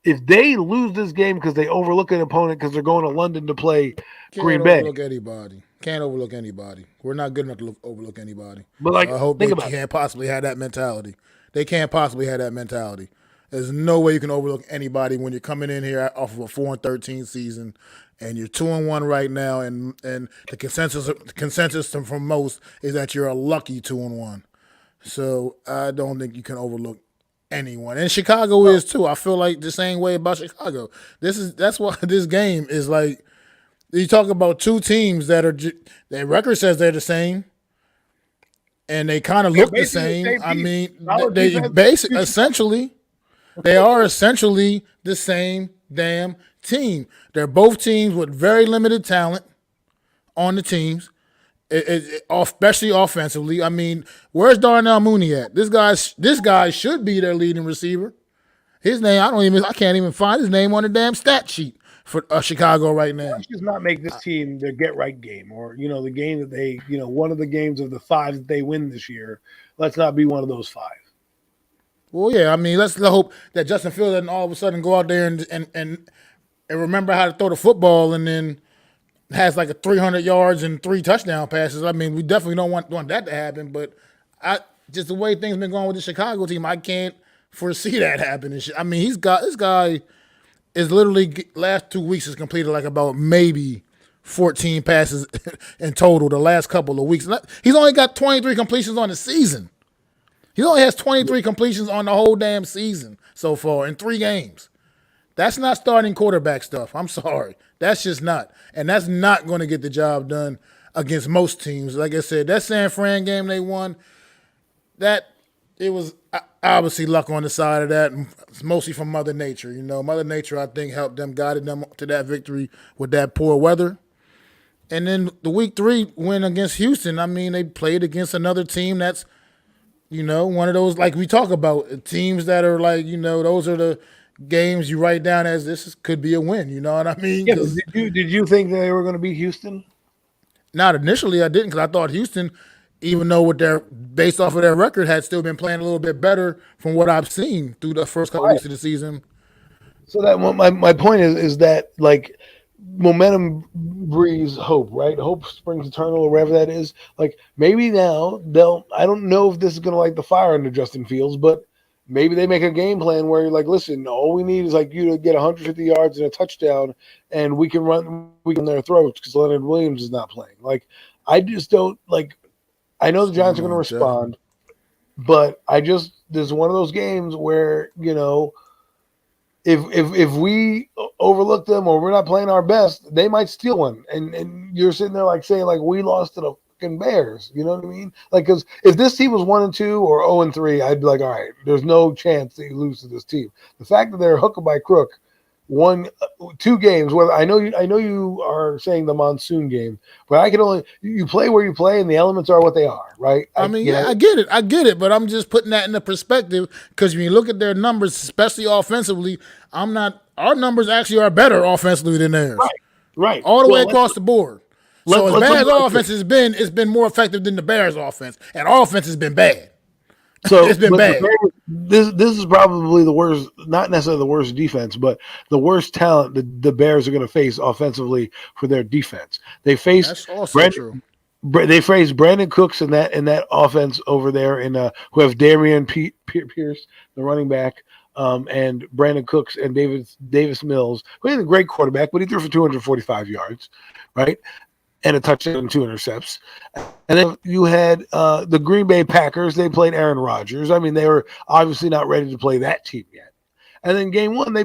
if they lose this game because they overlook an opponent because they're going to London to play Green Bay. Can't overlook anybody. We're not good enough to overlook anybody. But I hope they can't possibly have that mentality. They can't possibly have that mentality. There's no way you can overlook anybody when you're coming in here off of a 4-13 season and you're 2-1 right now, and the consensus from most is that you're a lucky 2-1. So I don't think you can overlook anyone. And Chicago is too. I feel like the same way about Chicago. That's why this game is like, you talk about 2 teams that are their record says they're the same, and they kind of look the same. I mean, they essentially the same damn team. They're both teams with very limited talent on the teams, especially offensively. I mean, where's Darnell Mooney at? This guy should be their leading receiver. His name, I can't even find his name on the damn stat sheet for Chicago right now. Let's just not make this team their get-right game, or, the game that they, one of the games of the 5 that they win this year. Let's not be one of those 5. Well, yeah, I mean, let's hope that Justin Fields doesn't all of a sudden go out there and remember how to throw the football and then has like a 300 yards and 3 touchdown passes. I mean, we definitely don't want that to happen, but just the way things been going with the Chicago team, I can't foresee that happening. I mean, this guy is literally last 2 weeks has completed like about maybe 14 passes in total the last couple of weeks. He's only got 23 completions on the season. He only has 23 completions on the whole damn season so far in 3 games. That's not starting quarterback stuff. I'm sorry. That's just not. And that's not going to get the job done against most teams. Like I said, that San Fran game they won, it was obviously luck on the side of that. It's mostly from Mother Nature. Mother Nature, I think, helped them, guided them to that victory with that poor weather. And then the week 3 win against Houston, I mean, they played against another team that's one of those like we talk about teams that are like those are the games you write down as could be a win. You know what I mean? Yeah, but did you think that they were going to beat Houston? Not initially, I didn't, because I thought Houston, even though based off of their record, had still been playing a little bit better from what I've seen through the first couple weeks of the season. So that my point is that like momentum breeds hope, right? Hope springs eternal, or whatever that is. Like maybe now I don't know if this is going to light the fire under Justin Fields, but maybe they make a game plan where you're like, listen, all we need is like you to get 150 yards and a touchdown, and we can run their throats because Leonard Williams is not playing. Like, I just don't like. I know the Giants are going to respond, but this is one of those games where if we overlook them or we're not playing our best, they might steal one, and you're sitting there like saying like we lost to the Bears, you know what I mean? Like, because if this team was 1-2 or 0-3, I'd be like, all right, there's no chance that you lose to this team. The fact that they're hook by crook, won 2 games. Well, I know you are saying the monsoon game, but I can only you play where you play, and the elements are what they are, right? I get it, but I'm just putting that into perspective because when you look at their numbers, especially offensively, our numbers actually are better offensively than theirs, right, all the way across the board. So as bad as offense has been, it's been more effective than the Bears' offense, and offense has been bad. So it's been bad. This is probably the worst, not necessarily the worst defense, but the worst talent the Bears are going to face offensively for their defense. They face That's also true. They face Brandon Cooks in that offense over there who have Darian Pierce, the running back, and Brandon Cooks and Davis Mills, who is a great quarterback, but he threw for 245 yards, right? And a touchdown and 2 intercepts. And then you had the Green Bay Packers. They played Aaron Rodgers. I mean, they were obviously not ready to play that team yet. And then game 1, they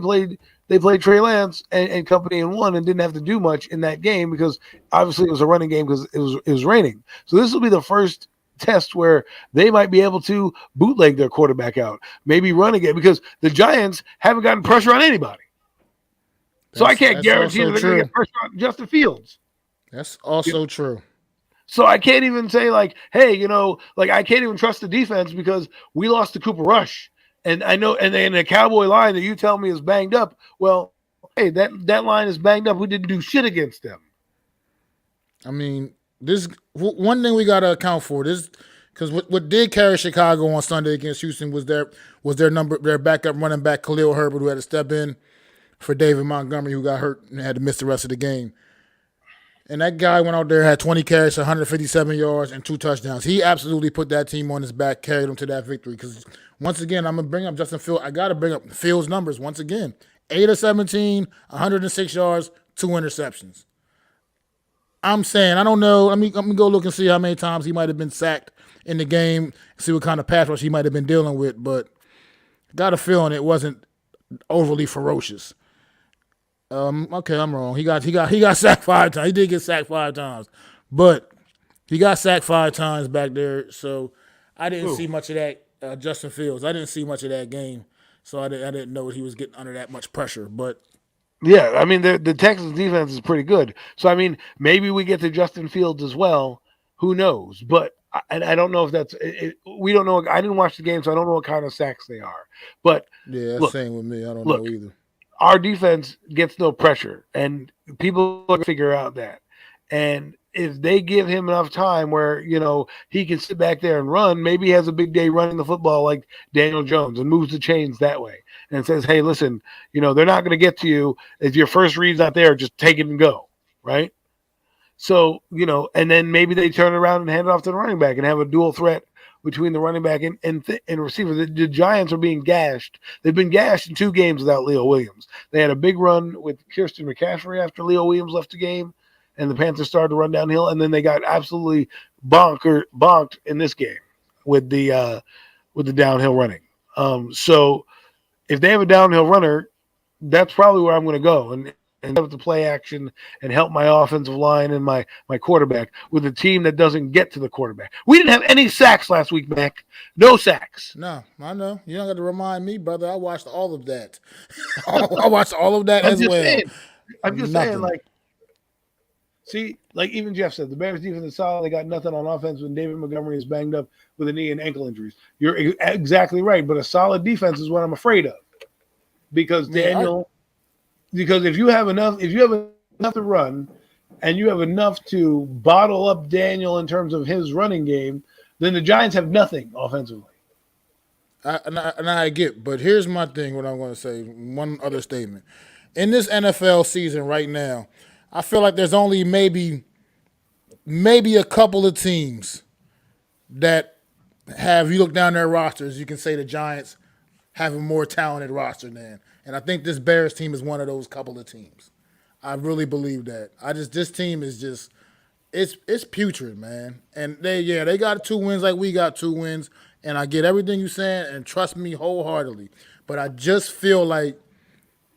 played Trey Lance and company and won, and didn't have to do much in that game because obviously it was a running game because it was raining. So this will be the first test where they might be able to bootleg their quarterback out, maybe run again, because the Giants haven't gotten pressure on anybody. So I can't guarantee that they're going to get pressure on Justin Fields. That's also true. So I can't even say like, hey, I can't even trust the defense because we lost to Cooper Rush. And I know, and the Cowboy line that you tell me is banged up. Well, hey, that line is banged up. We didn't do shit against them. I mean, this one thing we got to account for this, because what did carry Chicago on Sunday against Houston was their backup running back Khalil Herbert, who had to step in for David Montgomery, who got hurt and had to miss the rest of the game. And that guy went out there, had 20 carries, 157 yards, and 2 touchdowns. He absolutely put that team on his back, carried them to that victory. Because, once again, I'm going to bring up Justin Fields. I got to bring up Fields' numbers once again. 8 of 17, 106 yards, 2 interceptions. I'm saying, I don't know. Let me go look and see how many times he might have been sacked in the game, see what kind of pass rush he might have been dealing with. But got a feeling it wasn't overly ferocious. Okay, I'm wrong. He got sacked 5 times. He did get sacked 5 times, but he got sacked 5 times back there. So I didn't see much of that. Justin Fields, I didn't see much of that game, so I didn't know he was getting under that much pressure. But yeah, I mean the Texans defense is pretty good. So I mean maybe we get to Justin Fields as well. Who knows? But I don't know if that's it. We don't know. I didn't watch the game, so I don't know what kind of sacks they are. But yeah, same with me. I don't know either. Our defense gets no pressure, and people figure out that. And if they give him enough time where, he can sit back there and run, maybe he has a big day running the football like Daniel Jones and moves the chains that way and says, hey, listen, they're not going to get to you. If your first read's not there, just take it and go, right? So, and then maybe they turn around and hand it off to the running back and have a dual threat between the running back and receiver. The Giants are being gashed. They've been gashed in 2 games without Leo Williams. They had a big run with Kirsten McCaffrey after Leo Williams left the game, and the Panthers started to run downhill, and then they got absolutely bonked in this game with the downhill running. So if they have a downhill runner, that's probably where I'm going to go and have to play action and help my offensive line and my quarterback with a team that doesn't get to the quarterback. We didn't have any sacks last week, Mac. No sacks. No, I know. You don't got to remind me, brother. I watched all of that. I watched all of that as well. I'm just saying, like, See, like even Jeff said, the Bears defense is solid. They got nothing on offense when David Montgomery is banged up with a knee and ankle injuries. You're exactly right, but a solid defense is what I'm afraid of. Because because if you have enough to run and you have enough to bottle up Daniel in terms of his running game, then the Giants have nothing offensively. I get, but here's my thing, what I'm going to say, one other statement. In this NFL season right now, I feel like there's only maybe a couple of teams that have, you look down their rosters, you can say the Giants have a more talented roster than. And I think this Bears team is one of those couple of teams. I really believe that. This team is just, it's putrid, man. And they got 2 wins like we got 2 wins. And I get everything you're saying, and trust me wholeheartedly. But I just feel like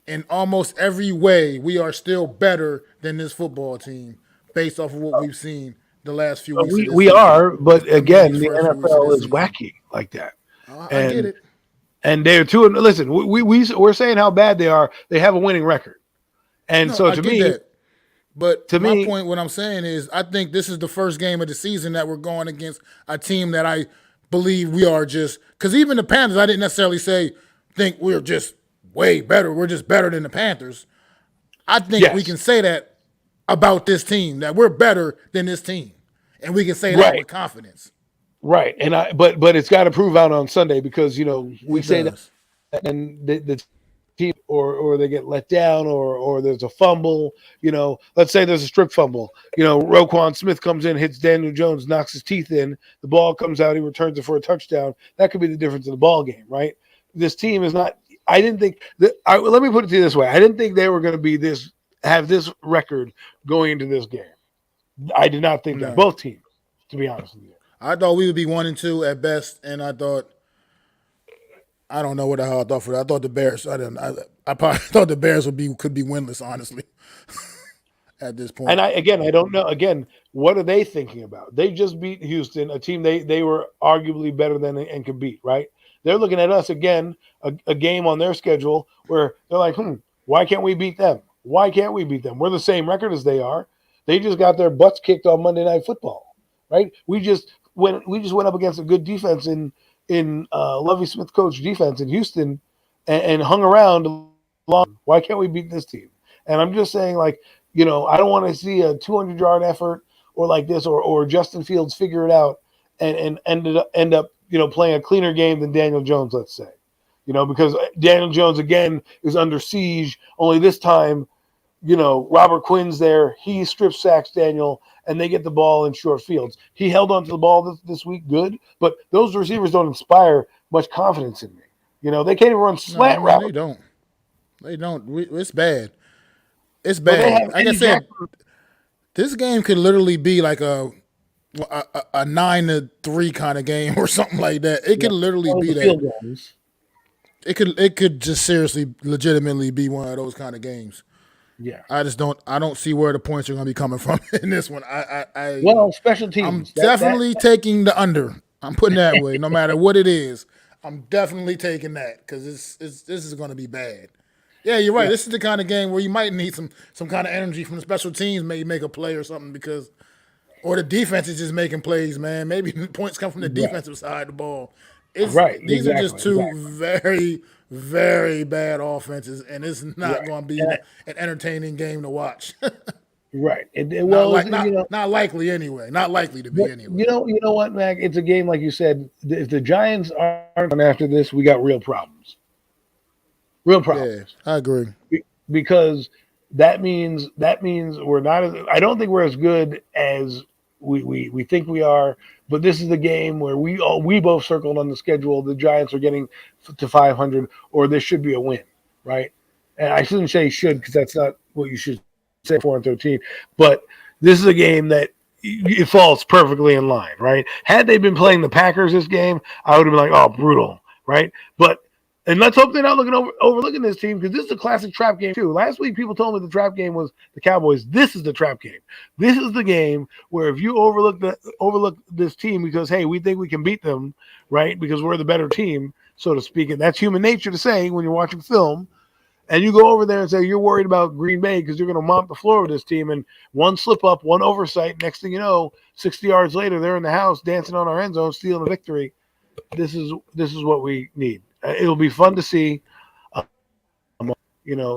in almost every way, we are still better than this football team based off of what we've seen the last few weeks. We are, but again, the NFL is wacky like that. I get it. And they're too. Listen, we're saying how bad they are. They have a winning record, and so to me, but to my point, what I'm saying is, I think this is the first game of the season that we're going against a team that I believe we are just. Because even the Panthers, I didn't necessarily think we're just way better. We're just better than the Panthers. I think we can say that about this team, that we're better than this team, and we can say that with confidence. Right, and but it's got to prove out on Sunday because we say that, and the team or they get let down or there's a fumble. Let's say there's a strip fumble. Roquan Smith comes in, hits Daniel Jones, knocks his teeth in. The ball comes out, he returns it for a touchdown. That could be the difference in the ball game, right? This team is not. I didn't think that. Let me put it to you this way: I didn't think they were going to be have this record going into this game. I did not think that both teams, to be honest with you. I thought we would be 1-2 at best, and I don't know what the hell I thought for that. I thought the Bears. I probably thought the Bears could be winless, honestly, at this point. And I don't know. Again, what are they thinking about? They just beat Houston, a team they were arguably better than and could beat. Right? They're looking at us again, a game on their schedule where they're like, why can't we beat them? Why can't we beat them? We're the same record as they are. They just got their butts kicked on Monday Night Football, right? We just went up against a good defense in Lovie Smith coach defense in Houston and hung around long. Why can't we beat this team? And I'm just saying, I don't want to see a 200-yard effort or like this or Justin Fields figure it out and end up playing a cleaner game than Daniel Jones, let's say. Because Daniel Jones again is under siege. Only this time, Robert Quinn's there. He strip sacks Daniel, and they get the ball in short fields. He held onto the ball this week, good, but those receivers don't inspire much confidence in me. They can't even run slant routes. They don't. It's bad. It's bad. Like I said, this game could literally be like a 9-3 kind of game or something like that. It could literally be that. It could just seriously, legitimately be one of those kind of games. Yeah, I don't see where the points are going to be coming from in this one. Special teams. I'm definitely taking the under. I'm putting that way. No matter what it is, I'm definitely taking that because this is going to be bad. Yeah, you're right. Yeah. This is the kind of game where you might need some kind of energy from the special teams, maybe make a play or something or the defense is just making plays, man. Maybe the points come from the defensive side of the ball. These are just two very, very bad offenses, and it's not going to be an entertaining game to watch. Right. Not likely anyway. Not likely to be anyway. You know what, Mac? It's a game like you said. If the Giants aren't on after this, we got real problems. Real problems. Yeah, I agree. Because that means we're not. I don't think we're as good as we think we are. But this is the game where we both circled on the schedule. The Giants are getting to 500, or this should be a win, right? And I shouldn't say should because that's not what you should say. 4-13, but this is a game that it falls perfectly in line, right? Had they been playing the Packers this game, I would have been like, oh, brutal, right? And let's hope they're not overlooking this team because this is a classic trap game too. Last week, people told me the trap game was the Cowboys. This is the trap game. This is the game where if you overlook this team because, hey, we think we can beat them, right? Because we're the better team, so to speak. And that's human nature to say when you're watching film. and you go over there and say you're worried about Green Bay because you're going to mop the floor with this team, and one slip up, one oversight, next thing you know, 60 yards later, they're in the house dancing on our end zone, stealing a victory. This is what we need. It'll be fun to see.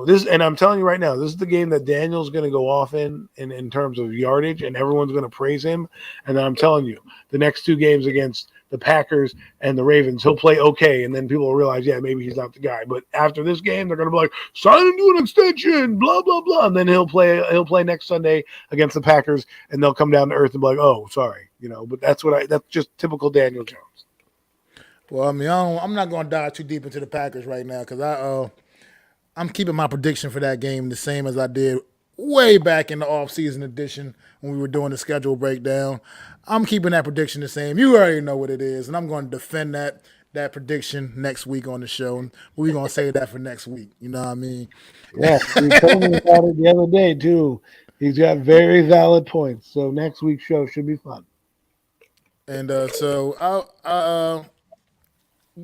This, and I'm telling you right now, this is the game that Daniel's going to go off in terms of yardage, and everyone's going to praise him. And then I'm telling you, the next two games against the Packers and the Ravens, he'll play okay, and then people will realize, yeah, maybe he's not the guy. But after this game, they're going to be like, sign him to an extension, blah blah blah, and then he'll play next Sunday against the Packers, and they'll come down to earth and be like, oh, sorry, But that's just typical Daniel Jones. Well, I mean, I'm not going to dive too deep into the Packers right now because I'm keeping my prediction for that game the same as I did way back in the off-season edition when we were doing the schedule breakdown. I'm keeping that prediction the same. You already know what it is, and I'm going to defend that prediction next week on the show. We're going to save that for next week. You know what I mean? Yeah, he told me about it the other day, too. He's got very valid points, so next week's show should be fun. And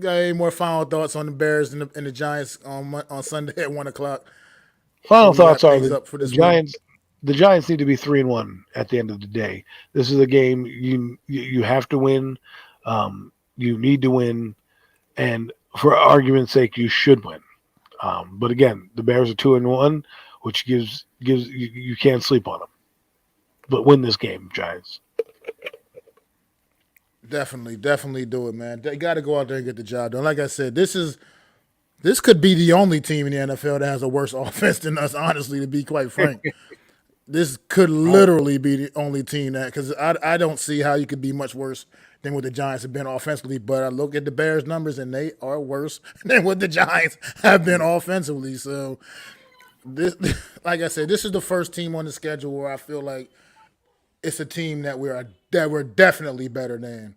got any more final thoughts on the Bears and the Giants on Sunday at 1:00? Final thoughts are the Giants. The Giants need to be 3-1 at the end of the day. This is a game you have to win. You need to win, and for argument's sake, you should win. But again, the Bears are 2-1, which gives you can't sleep on them. But win this game, Giants. Definitely do it, man. They got to go out there and get the job done. Like I said, this could be the only team in the NFL that has a worse offense than us, honestly, to be quite frank. This could literally be the only team that – because I don't see how you could be much worse than what the Giants have been offensively. But I look at the Bears' numbers, and they are worse than what the Giants have been offensively. So, this, like I said, this is the first team on the schedule where I feel like it's a team that we're definitely better than.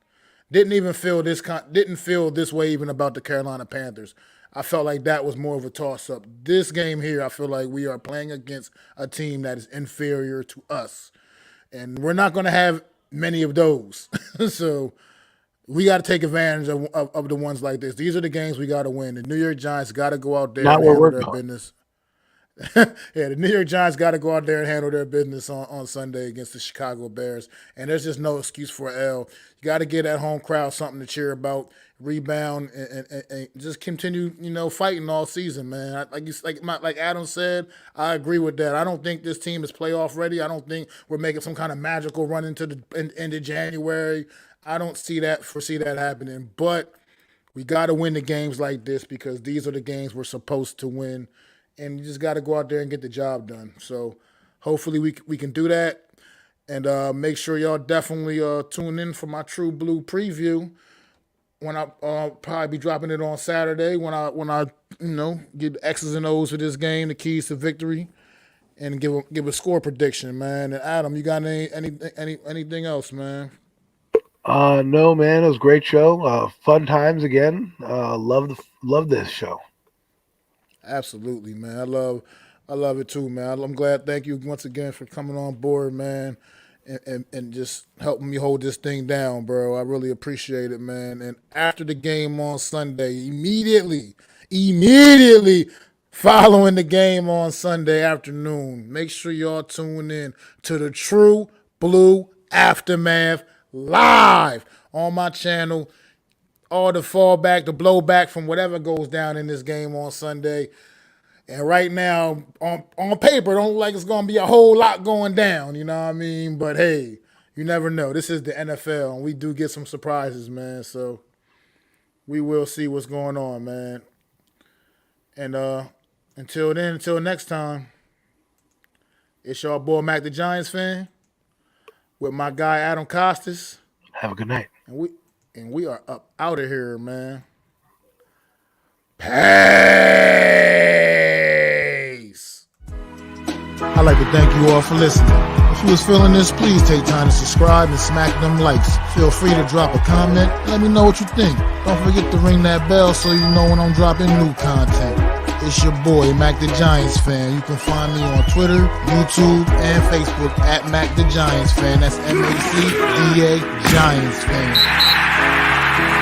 Didn't feel this way even about the Carolina Panthers. I felt like that was more of a toss-up. This game here, I feel like we are playing against a team that is inferior to us. And we're not going to have many of those. So we got to take advantage of the ones like this. These are the games we got to win. The New York Giants got to go out there and handle their business. Yeah, the New York Giants got to go out there and handle their business on Sunday against the Chicago Bears. And there's just no excuse for L. You got to get that home crowd something to cheer about, rebound, and just continue, fighting all season, man. Like Adam said, I agree with that. I don't think this team is playoff ready. I don't think we're making some kind of magical run into the end of January. I don't foresee that happening. But we got to win the games like this because these are the games we're supposed to win. And you just got to go out there and get the job done. So hopefully we can do that. And make sure y'all definitely tune in for my True Blue preview when I'll probably be dropping it on Saturday when I get X's and O's for this game, the keys to victory, and give a score prediction, man. And Adam, you got anything else, man? No, man. It was a great show. Fun times again. Love this show. Absolutely, man. I love it too, man. I'm glad. Thank you once again for coming on board, man, and just helping me hold this thing down, bro. I really appreciate it, man. And after the game on Sunday, immediately following the game on Sunday afternoon, make sure y'all tune in to the True Blue Aftermath live on my channel. All the fallback, the blowback from whatever goes down in this game on Sunday. And right now, on paper, don't look like it's going to be a whole lot going down, you know what I mean? But, hey, you never know. This is the NFL, and we do get some surprises, man. So we will see what's going on, man. And until next time, it's your boy, Mac the Giants fan, with my guy, Adam Costas. Have a good night. And we are up out of here, man. Peace. I'd like to thank you all for listening. If you was feeling this, please take time to subscribe and smack them likes. Feel free to drop a comment. Let me know what you think. Don't forget to ring that bell so you know when I'm dropping new content. It's your boy, Mac the Giants fan. You can find me on Twitter, YouTube, and Facebook at Mac the Giants fan. That's MACDA Giants fan.